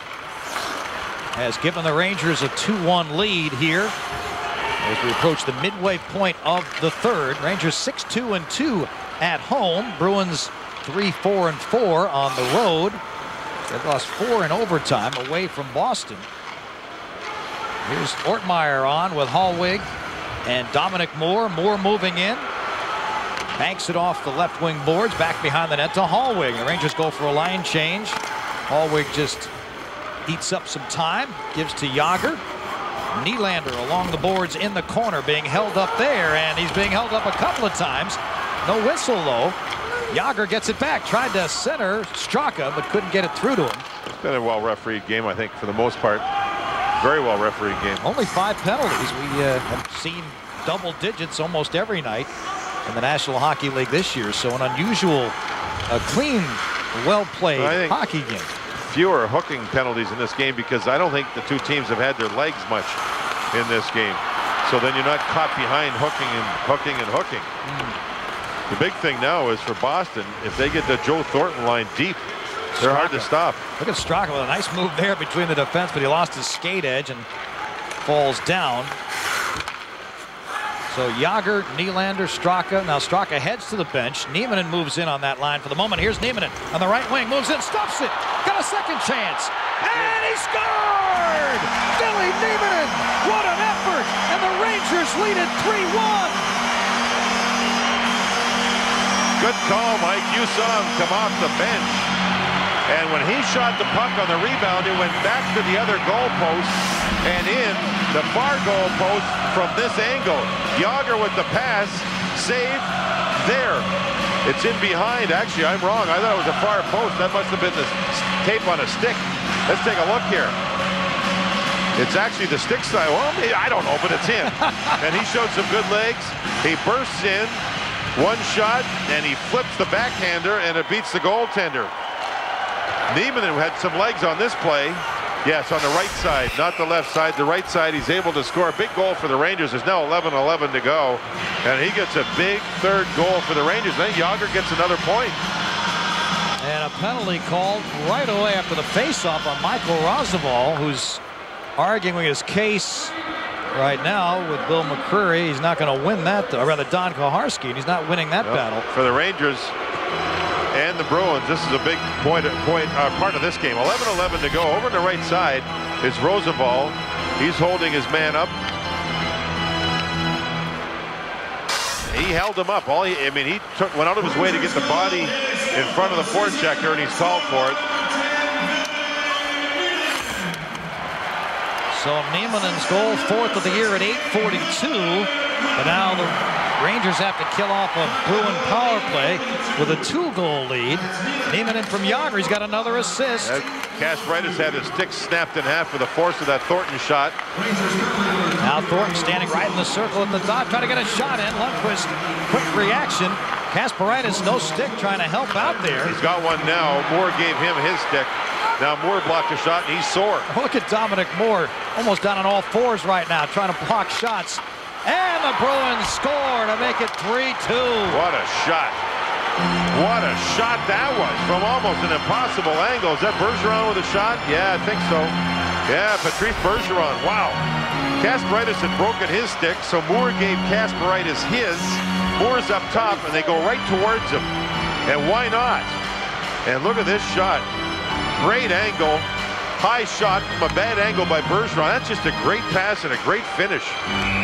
has given the Rangers a 2-1 lead here as we approach the midway point of the third. Rangers 6-2-2 at home. Bruins 3-4-4 on the road. They've lost 4 in overtime away from Boston. Here's Ortmeyer on with Hallwig and Dominic Moore. Moore moving in. Banks it off the left wing boards. Back behind the net to Hallwig. The Rangers go for a line change. Hallwig just eats up some time. Gives to Yager. Nylander along the boards in the corner, being held up there, and he's being held up a couple of times. No whistle though. Yager gets it back. Tried to center Straka, but couldn't get it through to him. It's been a well-refereed game, I think, for the most part. Very well-refereed game. Only 5 penalties. We have seen double digits almost every night in the National Hockey League this year. So an unusual, clean, well-played hockey game. Fewer hooking penalties in this game because I don't think the two teams have had their legs much in this game. So then you're not caught behind hooking and hooking and hooking. The big thing now is for Boston, if they get the Joe Thornton line deep, they're hard to stop. Look at Straka with a nice move there between the defense, but he lost his skate edge and falls down. So Yager, Nylander, Straka. Now Straka heads to the bench. Niemanen moves in on that line for the moment. Here's Niemanen on the right wing, moves in, stops it, got a second chance, and he scored! Billy Niemanen, what an effort! And the Rangers lead it 3-1. Good call, Mike. You saw him come off the bench. And when he shot the puck on the rebound, it went back to the other goalpost and in the far goalpost from this angle. Yager with the pass, save there. It's in behind. Actually, I'm wrong. I thought it was a far post. That must have been the tape on a stick. Let's take a look here. It's actually the stick side. Well, I don't know, but it's in. And he showed some good legs. He bursts in. One shot, and he flips the backhander, and it beats the goaltender. Niemanen had some legs on this play. Yes, on the right side, not the left side. The right side, he's able to score a big goal for the Rangers. There's now 11:11 to go, and he gets a big third goal for the Rangers. Then Yager gets another point. And a penalty called right away after the faceoff on Michael Roosevelt, who's arguing his case right now with Bill McCreary. He's not going to win that, or rather Don Koharski, and he's not winning that battle. For the Rangers and the Bruins, this is a big part of this game. 11:11 to go. Over on the right side is Roosevelt. He's holding his man up. He held him up. He went out of his way to get the body in front of the forechecker, and he's called for it. So Niemanen's goal, 4th of the year at 8:42. But now the Rangers have to kill off a Bruin power play with a 2-goal lead. Niemanen from Yager, he's got another assist. Kasparaitis had his stick snapped in half with the force of that Thornton shot. Now Thornton standing right in the circle at the dot, trying to get a shot in. Lundqvist, quick reaction. Kasparaitis, no stick, trying to help out there. He's got one now. Moore gave him his stick. Now Moore blocked a shot, and he's sore. Look at Dominic Moore, almost down on all fours right now, trying to block shots. And the Bruins score to make it 3-2. What a shot. What a shot that was from almost an impossible angle. Is that Bergeron with a shot? Yeah, I think so. Yeah, Patrice Bergeron. Wow. Kasparaitis had broken his stick, so Moore gave Kasparaitis his. Moore's up top, and they go right towards him. And why not? And look at this shot. Great angle. high shot from a bad angle by Bergeron. That's just a great pass and a great finish.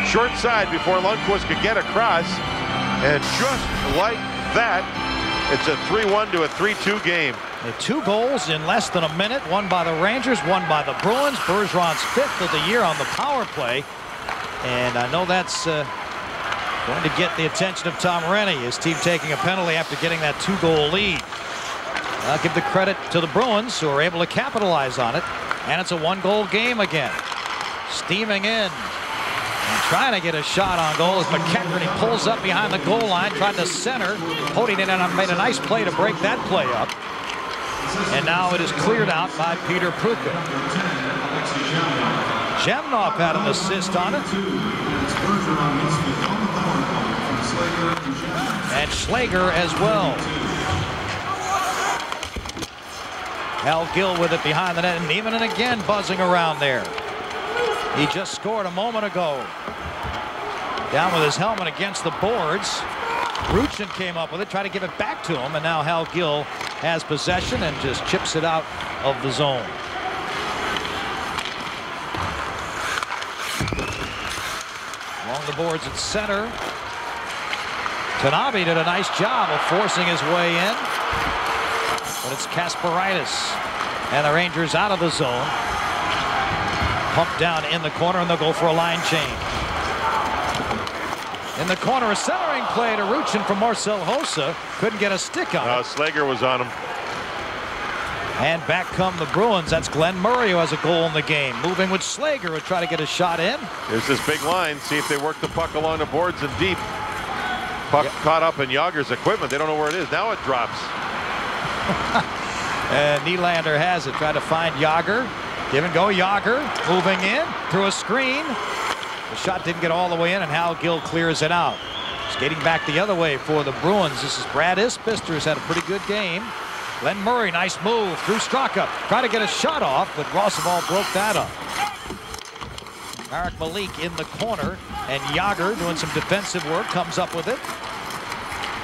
Short side before Lundqvist could get across. And just like that, it's a 3-1 to a 3-2 game. 2 goals in less than a minute. One by the Rangers, one by the Bruins. Bergeron's 5th of the year on the power play. And I know that's going to get the attention of Tom Rennie. His team taking a penalty after getting that 2-goal lead. I'll give the credit to the Bruins, who are able to capitalize on it. And it's a 1-goal game again. Steaming in. And trying to get a shot on goal as McEachern pulls up behind the goal line, tried to center. Podium made a nice play to break that play up. And now it is cleared out by Peter Pruka. Zhemnov had an assist on it. And Schlager as well. Hal Gill with it behind the net, and Nieminen again buzzing around there. He just scored a moment ago. Down with his helmet against the boards. Ruchin came up with it, tried to give it back to him, and now Hal Gill has possession and just chips it out of the zone. Along the boards at center. Tanabe did a nice job of forcing his way in. But it's Kasparaitis. And the Rangers out of the zone. Pumped down in the corner, and they'll go for a line change. In the corner, a centering play to Ruchin from Marcel Hossa. Couldn't get a stick on it. Slager was on him. And back come the Bruins. That's Glenn Murray, who has a goal in the game. Moving with Slager, who try to get a shot in. There's this big line. See if they work the puck along the boards and deep. Puck caught up in Yager's equipment. They don't know where it is. Now it drops. And Nylander has it. Try to find Yager. Give and go. Yager moving in through a screen. The shot didn't get all the way in, and Hal Gill clears it out. Skating back the other way for the Bruins. This is Brad Isbister, who's had a pretty good game. Glenn Murray, nice move through Straka. Try to get a shot off, but Rossovall broke that up. Marek Malik in the corner, and Yager doing some defensive work, comes up with it.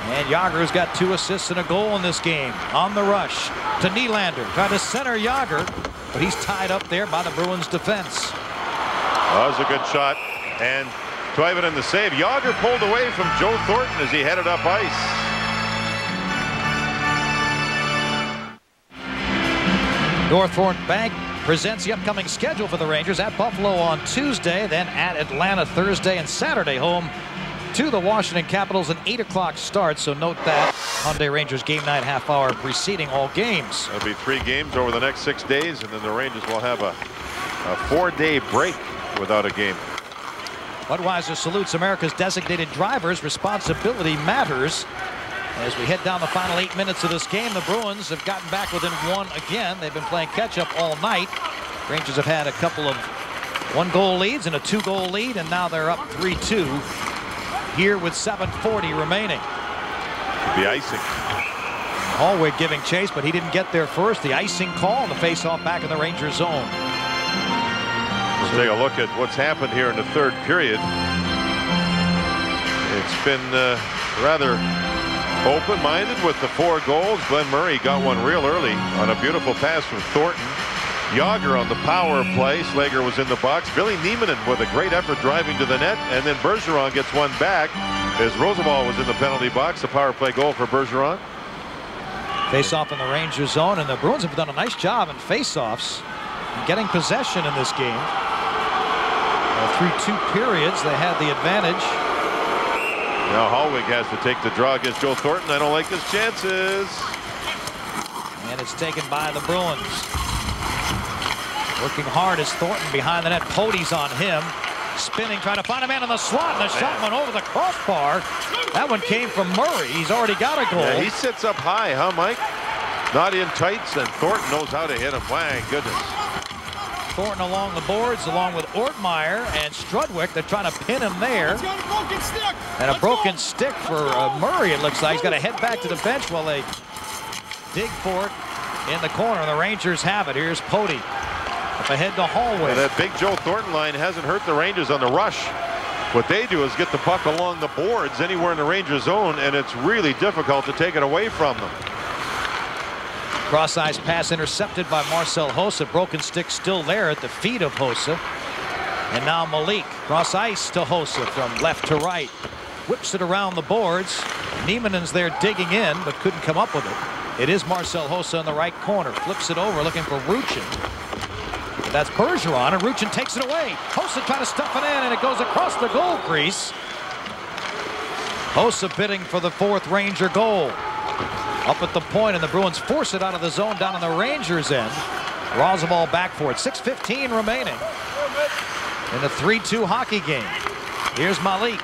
And Yager's got 2 assists and a goal in this game. On the rush to Nylander. Trying to center Yager, but he's tied up there by the Bruins defense. That was a good shot. And Toivonen the save. Yager pulled away from Joe Thornton as he headed up ice. North Fork Bank presents the upcoming schedule for the Rangers. At Buffalo on Tuesday, then at Atlanta Thursday, and Saturday home to the Washington Capitals, an 8 o'clock start. So note that Hyundai Rangers game night half hour preceding all games. There'll be 3 games over the next 6 days, and then the Rangers will have a 4-day break without a game. Budweiser salutes America's designated drivers. Responsibility matters. As we head down the final 8 minutes of this game, the Bruins have gotten back within 1 again. They've been playing catch-up all night. Rangers have had a couple of 1-goal leads and a 2-goal lead, and now they're up 3-2 here with 7:40 remaining. The icing. Hallway giving chase, but he didn't get there first. The icing call, and the face-off back in the Rangers zone. Let's take a look at what's happened here in the 3rd period. It's been rather open-minded with the 4 goals. Glenn Murray got one real early on a beautiful pass from Thornton. Yager on the power play. Slager was in the box. Billy Nieminen with a great effort driving to the net, and then Bergeron gets one back as Roosevelt was in the penalty box. A power play goal for Bergeron. Face-off in the Rangers zone, and the Bruins have done a nice job in face-offs getting possession in this game. Through 2 periods, they had the advantage. Now Hallwig has to take the draw against Joe Thornton. I don't like his chances. And it's taken by the Bruins. Working hard is Thornton behind the net. Pody's on him. Spinning, trying to find a man in the slot, and the shot went over the crossbar. That one came from Murray. He's already got a goal. Yeah, he sits up high, huh, Mike? Not in tights, and Thornton knows how to hit him. My goodness. Thornton along the boards, along with Ortmeyer and Strudwick. They're trying to pin him there. And a broken stick for Murray, it looks like. He's got to head back to the bench while they dig for it in the corner. The Rangers have it. Here's Pody. Up ahead to Hallway. That big Joe Thornton line hasn't hurt the Rangers on the rush. What they do is get the puck along the boards anywhere in the Rangers zone, and it's really difficult to take it away from them. Cross ice pass intercepted by Marcel Hossa. Broken stick still there at the feet of Hossa. And now Malik. Cross ice to Hossa from left to right. Whips it around the boards. Niemanen's there digging in, but couldn't come up with it. It is Marcel Hossa in the right corner. Flips it over, looking for Ruchin. That's Bergeron, and Ruchin takes it away. Hossa trying to stuff it in, and it goes across the goal crease. Hossa bidding for the 4th Ranger goal. Up at the point, and the Bruins force it out of the zone down on the Rangers' end. Draws the ball back for it. 6:15 remaining in the 3-2 hockey game. Here's Malik.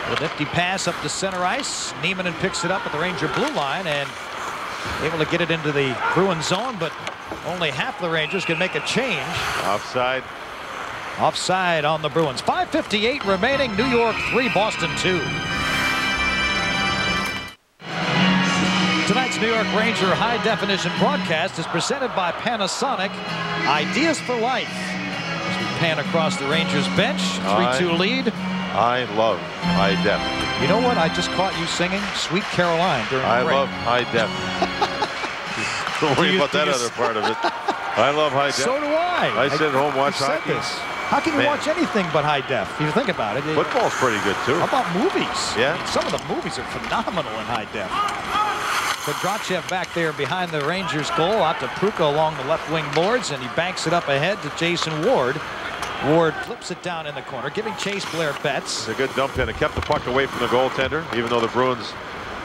A nifty pass up to center ice. Niemanen picks it up at the Ranger blue line and able to get it into the Bruin zone, but only half the Rangers can make a change. Offside. Offside on the Bruins. 5:58 remaining. New York 3, Boston 2. Tonight's New York Ranger high-definition broadcast is presented by Panasonic. Ideas for life. As we pan across the Rangers bench, 3-2 lead. I love high def. You know what? I just caught you singing Sweet Caroline during the break. I love high def. Don't worry about that other part of it. I love high def. So do I. I sit at home, watch hockey. How can you watch anything but high def? If you think about it. Football's pretty good, too. How about movies? Yeah. Some of the movies are phenomenal in high def. Kondrachev back there behind the Rangers goal, out to Pruka along the left wing boards, and he banks it up ahead to Jason Ward. Ward flips it down in the corner, giving chase Blair Betts. It's a good dump in. It kept the puck away from the goaltender, even though the Bruins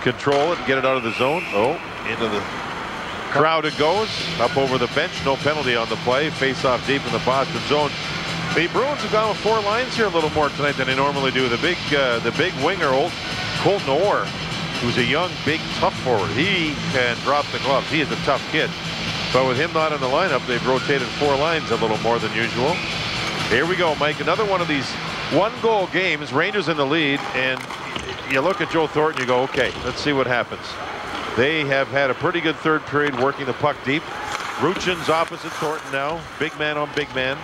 control it and get it out of the zone. Oh, into the crowd it goes. Up over the bench. No penalty on the play. Face off deep in the Boston zone. The Bruins have gone with 4 lines here a little more tonight than they normally do. The big winger, old Colton Orr, who's a young, big, tough forward. He can drop the gloves. He is a tough kid. But with him not in the lineup, they've rotated 4 lines a little more than usual. Here we go, Mike. Another one of these 1-goal games. Rangers in the lead, and you look at Joe Thornton, you go, okay, let's see what happens. They have had a pretty good third period working the puck deep. Ruchin's opposite Thornton now. Big man on big man.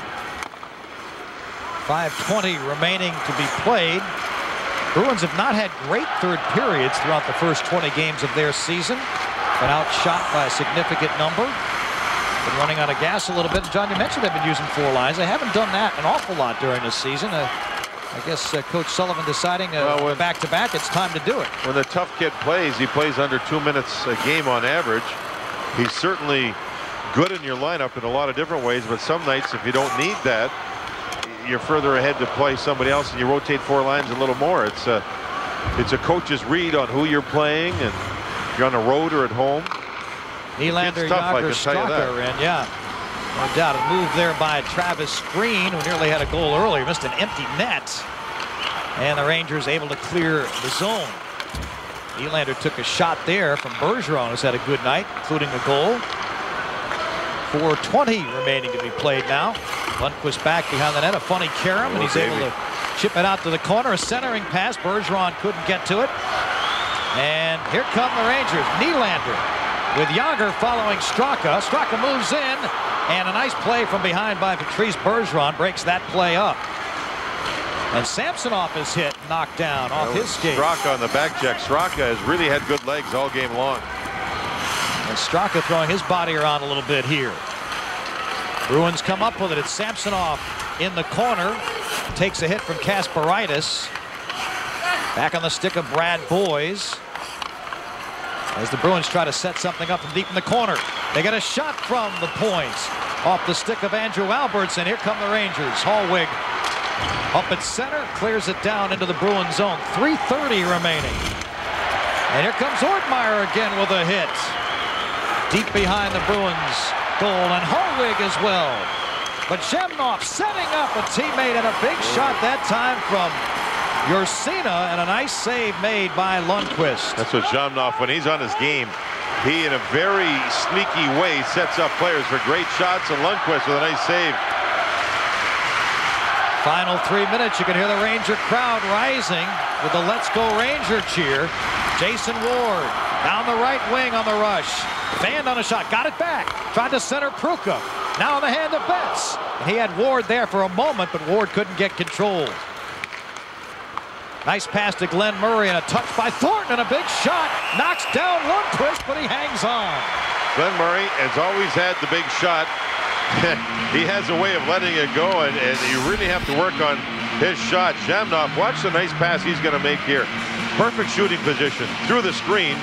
5:20 remaining to be played. Bruins have not had great third periods throughout the first 20 games of their season. Been outshot by a significant number. Been running out of gas a little bit. John, you mentioned they've been using 4 lines. They haven't done that an awful lot during this season. I guess Coach Sullivan deciding back-to-back, it's time to do it. When the tough kid plays, he plays under 2 minutes a game on average. He's certainly good in your lineup in a lot of different ways, but some nights, if you don't need that, you're further ahead to play somebody else, and you rotate 4 lines a little more. It's a coach's read on who you're playing, and if you're on the road or at home. Nylander, Yager, Straka, and yeah, no doubt a move there by Travis Green, who nearly had a goal earlier, missed an empty net, and the Rangers able to clear the zone. Nylander took a shot there from Bergeron, who's had a good night, including a goal. 4:20 remaining to be played now. Lundqvist back behind the net, a funny carom, and he's able to chip it out to the corner. A centering pass, Bergeron couldn't get to it. And here come the Rangers. Nylander with Yager following Straka. Straka moves in, and a nice play from behind by Patrice Bergeron breaks that play up. And Samsonov is hit, knocked down off his skate. Straka on the back check. Straka has really had good legs all game long. And Straka throwing his body around a little bit here. Bruins come up with it. It's Samsonov in the corner. Takes a hit from Kasparaitis. Back on the stick of Brad Boyes. As the Bruins try to set something up from deep in the corner. They get a shot from the point. Off the stick of Andrew Albertson. Here come the Rangers. Hallwig up at center. Clears it down into the Bruin zone. 3:30 remaining. And here comes Ortmeyer again with a hit. Deep behind the Bruins goal, and Hallwig as well. But Shemnoff setting up a teammate, and a big shot that time from Yorsina, and a nice save made by Lundqvist. That's what Shemnoff, when he's on his game, he in a very sneaky way sets up players for great shots, and Lundqvist with a nice save. Final 3 minutes, you can hear the Ranger crowd rising with the Let's Go Ranger cheer. Jason Ward down the right wing on the rush. Fanned on a shot, got it back. Tried to center Pruka. Now in the hand of Betts. And he had Ward there for a moment, but Ward couldn't get control. Nice pass to Glenn Murray and a touch by Thornton and a big shot. Knocks down Lundqvist, but he hangs on. Glenn Murray has always had the big shot. He has a way of letting it go, and you really have to work on his shot. Shamnoff, watch the nice pass he's going to make here. Perfect shooting position through the screen.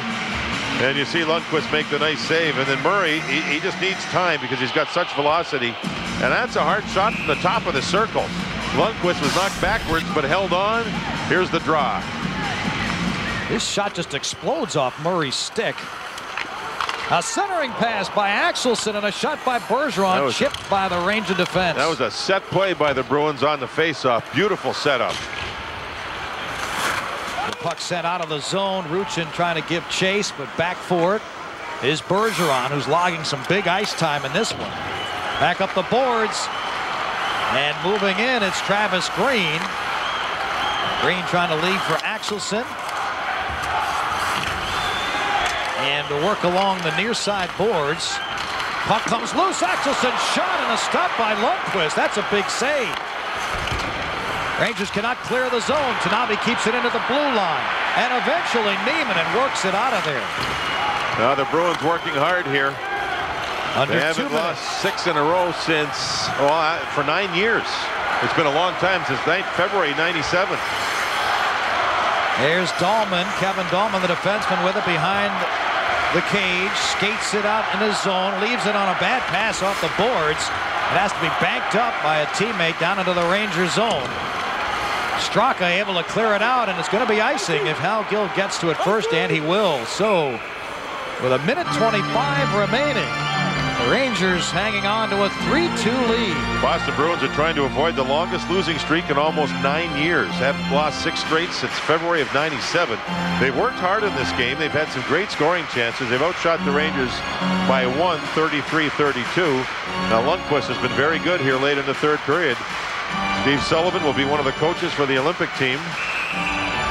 And you see Lundqvist make the nice save. And then Murray, he just needs time because he's got such velocity. And that's a hard shot from the top of the circle. Lundqvist was knocked backwards but held on. Here's the draw. This shot just explodes off Murray's stick. A centering pass by Axelson and a shot by Bergeron, chipped by the Ranger defense. That was a set play by the Bruins on the faceoff. Beautiful setup. The puck sent out of the zone. Ruchin trying to give chase, but back for it is Bergeron, who's logging some big ice time in this one. Back up the boards. And moving in, it's Travis Green. Green trying to lead for Axelson. And to work along the near side boards. Puck comes loose. Axelson shot and a stop by Lundqvist. That's a big save. Rangers cannot clear the zone. Tanabe keeps it into the blue line. And eventually Niemann works it out of there. Now the Bruins working hard here. Under they haven't lost 6 in a row since, for 9 years. It's been a long time, since February '97. There's Dahlman, Kevin Dahlman, the defenseman, with it behind the cage. Skates it out in his zone, leaves it on a bad pass off the boards. It has to be banked up by a teammate down into the Ranger zone. Straka able to clear it out, and it's going to be icing if Hal Gill gets to it first, and he will. So, with 1:25 remaining, the Rangers hanging on to a 3-2 lead. Boston Bruins are trying to avoid the longest losing streak in almost 9 years. Haven't lost 6 straight since February of '97. They've worked hard in this game. They've had some great scoring chances. They've outshot the Rangers by 1, 33-32. Now Lundqvist has been very good here late in the third period. Steve Sullivan will be one of the coaches for the Olympic team.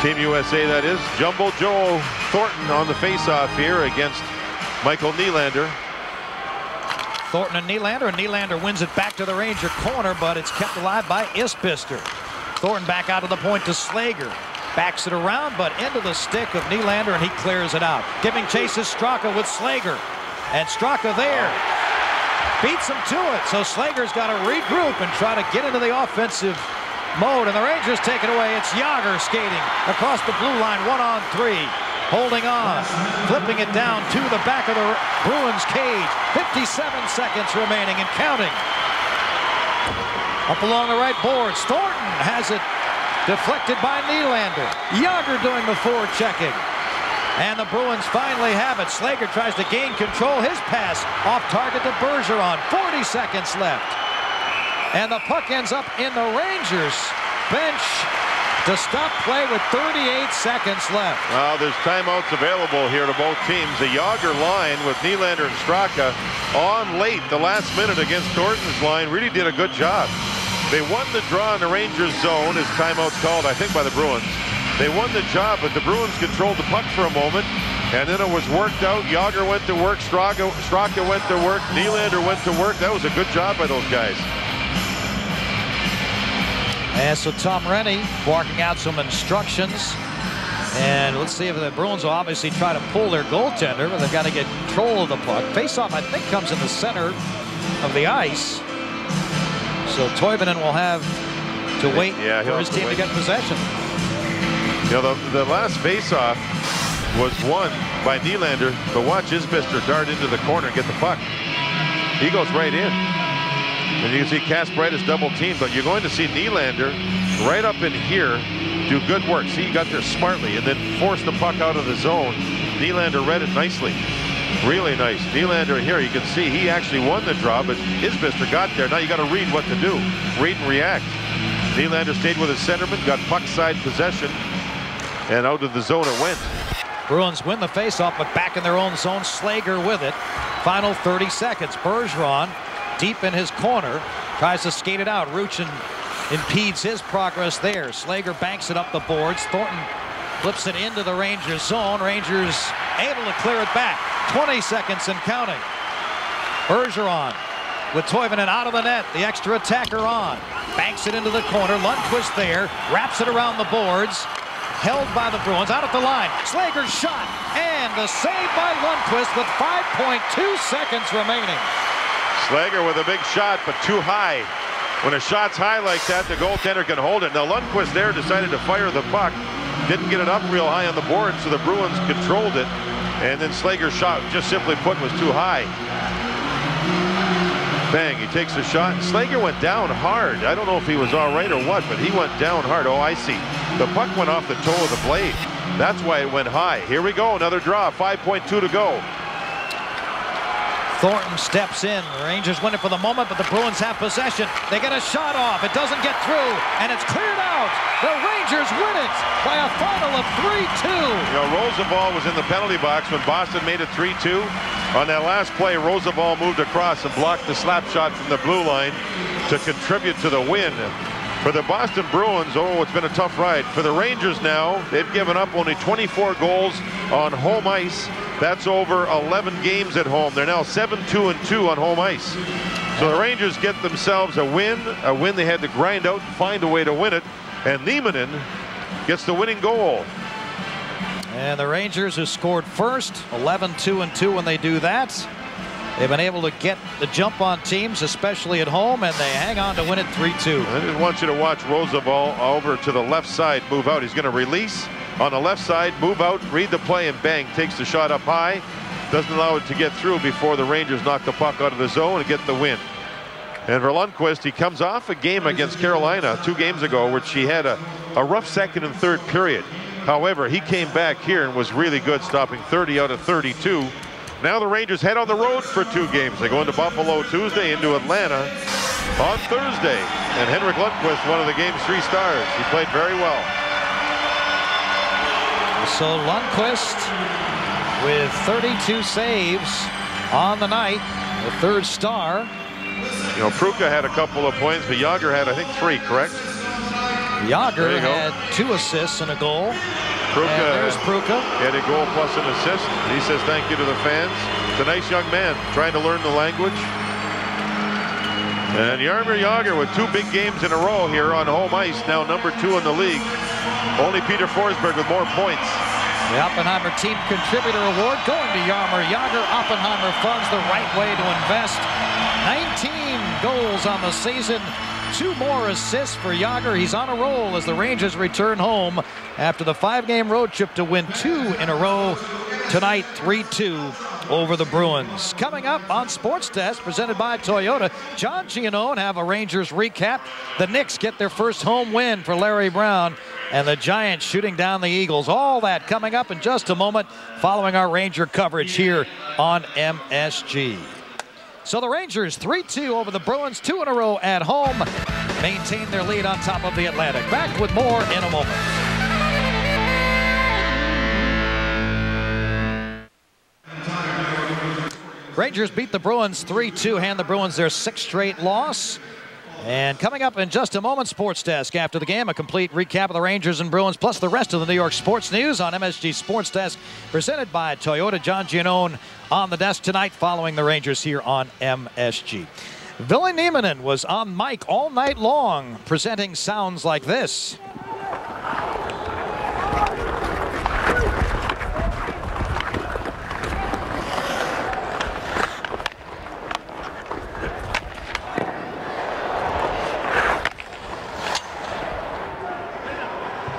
Team USA, that is. Jumbo Joe Thornton on the faceoff here against Michael Nylander. Thornton and Nylander wins it back to the Ranger corner, but it's kept alive by Isbister. Thornton back out of the point to Slager. Backs it around, but into the stick of Nylander, and he clears it out. Giving chase is Straka with Slager. And Straka there. Beats him to it, so Slager's got to regroup and try to get into the offensive mode, and the Rangers take it away. It's Jágr skating across the blue line, 1-on-3. Holding on, flipping it down to the back of the Bruins cage. 57 seconds remaining and counting. Up along the right boards, Thornton has it deflected by Nylander. Jágr doing the forechecking. And the Bruins finally have it. Slager tries to gain control. His pass off target to Bergeron. 40 seconds left. And the puck ends up in the Rangers bench to stop play with 38 seconds left. Well, there's timeouts available here to both teams. The Jágr line with Nylander and Straka on late the last minute against Thornton's line really did a good job. They won the draw in the Rangers zone, as timeouts called, I think, by the Bruins. They won the job, but the Bruins controlled the puck for a moment, and then it was worked out. Jágr went to work, Straka went to work, Nylander went to work. That was a good job by those guys. And so Tom Rennie barking out some instructions. And let's see if the Bruins will obviously try to pull their goaltender, but they've got to get control of the puck. Faceoff, I think, comes in the center of the ice. So Toivonen will have to wait for his team to get possession. You know, the last faceoff was won by Nylander, but watch Isbister dart into the corner and get the puck. He goes right in. And you can see Kasparaitis double team, but you're going to see Nylander right up in here do good work. See, he got there smartly and then forced the puck out of the zone. Nylander read it nicely. Really nice. Nylander here, you can see he actually won the draw, but Isbister got there. Now you got to read what to do. Read and react. Nylander stayed with his centerman, got puck side possession, and out of the zone it went. Bruins win the faceoff, but back in their own zone. Slager with it. Final 30 seconds. Bergeron deep in his corner, tries to skate it out. Ruchin impedes his progress there. Slager banks it up the boards. Thornton flips it into the Rangers zone. Rangers able to clear it back. 20 seconds and counting. Bergeron with Toivonen out of the net. The extra attacker on. Banks it into the corner. Lundqvist there. Wraps it around the boards. held by the Bruins. Out at the line. Slager's shot. And the save by Lundqvist with 5.2 seconds remaining. Slager with a big shot, but too high. When a shot's high like that, the goaltender can hold it. Now Lundqvist there decided to fire the puck. Didn't get it up real high on the board, so the Bruins controlled it. And then Slager's shot, just simply put, was too high. Bang, he takes a shot. Slager went down hard. I don't know if he was all right or what, but he went down hard. Oh, I see. The puck went off the toe of the blade. That's why it went high. Here we go, another draw, 5.2 to go. Thornton steps in. The Rangers win it for the moment, but the Bruins have possession. They get a shot off. It doesn't get through, and it's cleared out. The Rangers win it by a final of 3-2. You know, Roosevelt was in the penalty box when Boston made it 3-2. On that last play, Roosevelt moved across and blocked the slap shot from the blue line to contribute to the win. For the Boston Bruins, oh, it's been a tough ride. For the Rangers now, they've given up only 24 goals on home ice. That's over 11 games at home. They're now 7-2-2 on home ice. So the Rangers get themselves a win they had to grind out and find a way to win it. And Nieminen gets the winning goal. And the Rangers, who scored first, 11-2-2 when they do that. They've been able to get the jump on teams, especially at home, and they hang on to win it 3-2. I just want you to watch Roosevelt over to the left side, move out. He's going to release on the left side, move out, read the play, and bang, takes the shot up high. Doesn't allow it to get through before the Rangers knock the puck out of the zone and get the win. And for Lundqvist, he comes off a game against Carolina 2 games ago, which he had a rough second and third period. However, he came back here and was really good, stopping 30 out of 32. Now the Rangers head on the road for 2 games. They go into Buffalo Tuesday, into Atlanta on Thursday. And Henrik Lundqvist, one of the game's 3 stars. He played very well. So Lundqvist with 32 saves on the night, the 3rd star. You know, Pruka had a couple of points, but Jágr had, I think, 3, correct? Jágr had 2 assists and a goal. There's Pruka. He had a goal plus an assist. He says thank you to the fans. It's a nice young man trying to learn the language. And Jaromir Jágr with 2 big games in a row here on home ice, now number 2 in the league. Only Peter Forsberg with more points. The Oppenheimer Team Contributor Award going to Jaromir Jágr. Oppenheimer funds the right way to invest. 19 goals on the season. 2 more assists for Jágr. He's on a roll as the Rangers return home after the 5-game road trip to win 2 in a row tonight, 3-2 over the Bruins. Coming up on Sports Desk, presented by Toyota, John Giannone have a Rangers recap. The Knicks get their first home win for Larry Brown, and the Giants shooting down the Eagles. All that coming up in just a moment following our Ranger coverage here on MSG. So the Rangers 3-2 over the Bruins, 2 in a row at home, maintain their lead on top of the Atlantic. Back with more in a moment. Rangers beat the Bruins 3-2, hand the Bruins their 6th straight loss. And coming up in just a moment, Sports Desk. After the game, a complete recap of the Rangers and Bruins, plus the rest of the New York sports news on MSG Sports Desk, presented by Toyota. John Giannone on the desk tonight, following the Rangers here on MSG. Ville Nieminen was on mic all night long, presenting sounds like this.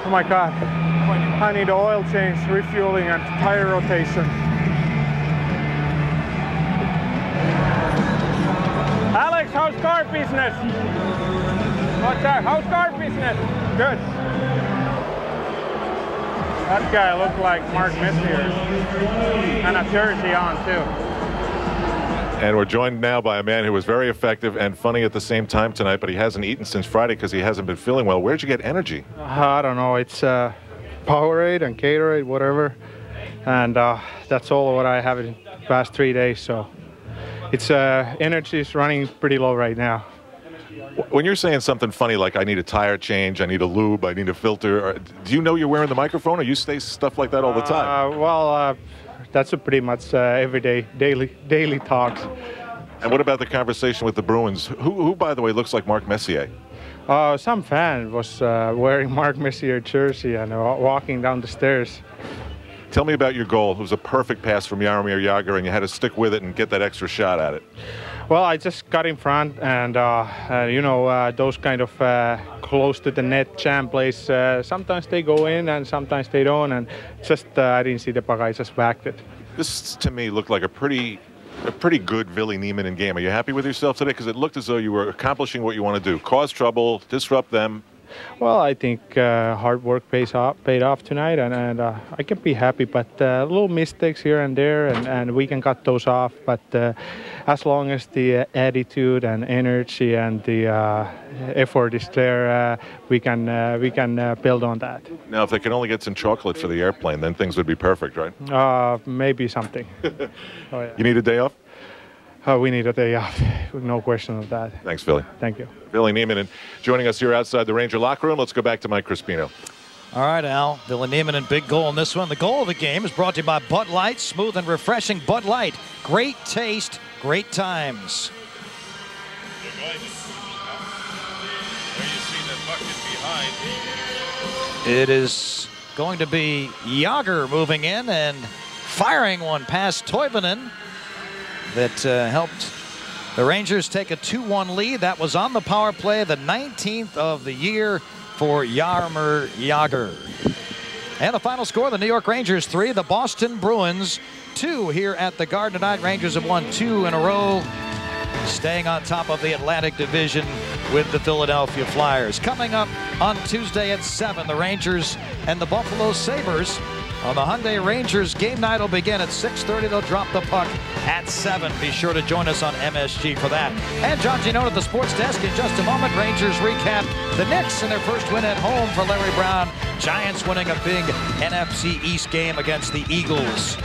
Oh my God, I need oil change, refueling, and tire rotation. Alex, how's car business? What's that? How's car business? Good. That guy looked like Mark Messier. And a jersey on too. And we're joined now by a man who was very effective and funny at the same time tonight, but he hasn't eaten since Friday because he hasn't been feeling well. Where'd you get energy? I don't know. It's Powerade and Gatorade, whatever. And that's all what I have in the past 3 days. So it's energy is running pretty low right now. When you're saying something funny like I need a tire change, I need a lube, I need a filter, do you know you're wearing the microphone, or you say stuff like that all the time? That's a pretty much everyday, daily talks. And what about the conversation with the Bruins? Who, by the way, looks like Mark Messier? Some fan was wearing Mark Messier jersey and walking down the stairs. Tell me about your goal. It was a perfect pass from Jaromir Jagr, and you had to stick with it and get that extra shot at it. Well, I just got in front, and those kind of close to the net jam plays, sometimes they go in and sometimes they don't, and just I didn't see the puck, I just whacked it. This, to me, looked like a pretty good Ville Nieminen game. Are you happy with yourself today? Because it looked as though you were accomplishing what you want to do. Cause trouble, disrupt them. Well, I think hard work paid off tonight, and I can be happy, but little mistakes here and there, and we can cut those off. But as long as the attitude and energy and the effort is there, we can build on that. Now, if they can only get some chocolate for the airplane, then things would be perfect, right? Maybe something. Oh, yeah. You need a day off? We need a day off, no question of that. Thanks, Ville. Thank you. Ville Nieminen joining us here outside the Ranger locker room. Let's go back to Mike Crispino. All right, Al. Ville Nieminen, big goal in this one. The goal of the game is brought to you by Bud Light. Smooth and refreshing Bud Light. Great taste, great times. It is going to be Jagr moving in and firing one past Toivonen that helped the Rangers take a 2-1 lead. That was on the power play, the 19th of the year for Jaromir Jagr. And the final score, the New York Rangers 3, the Boston Bruins 2 here at the Garden tonight. Rangers have won 2 in a row, staying on top of the Atlantic Division with the Philadelphia Flyers. Coming up on Tuesday at 7, the Rangers and the Buffalo Sabres. On the Hyundai Rangers, game night will begin at 6:30. They'll drop the puck at 7. Be sure to join us on MSG for that. And John Giannone at the sports desk in just a moment. Rangers recap the Knicks in their first win at home for Larry Brown. Giants winning a big NFC East game against the Eagles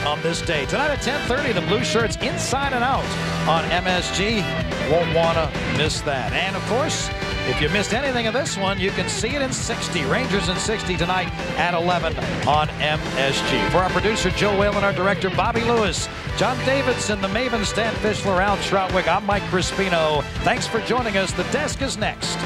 on this day. Tonight at 10:30, the Blue Shirts inside and out on MSG. Won't want to miss that. And of course, if you missed anything of this one, you can see it in 60. Rangers in 60 tonight at 11 on MSG. For our producer, Joe Whalen, our director, Bobby Lewis, John Davidson, the Maven, Stan Fischler, Al Troutwig, I'm Mike Crispino. Thanks for joining us. The desk is next.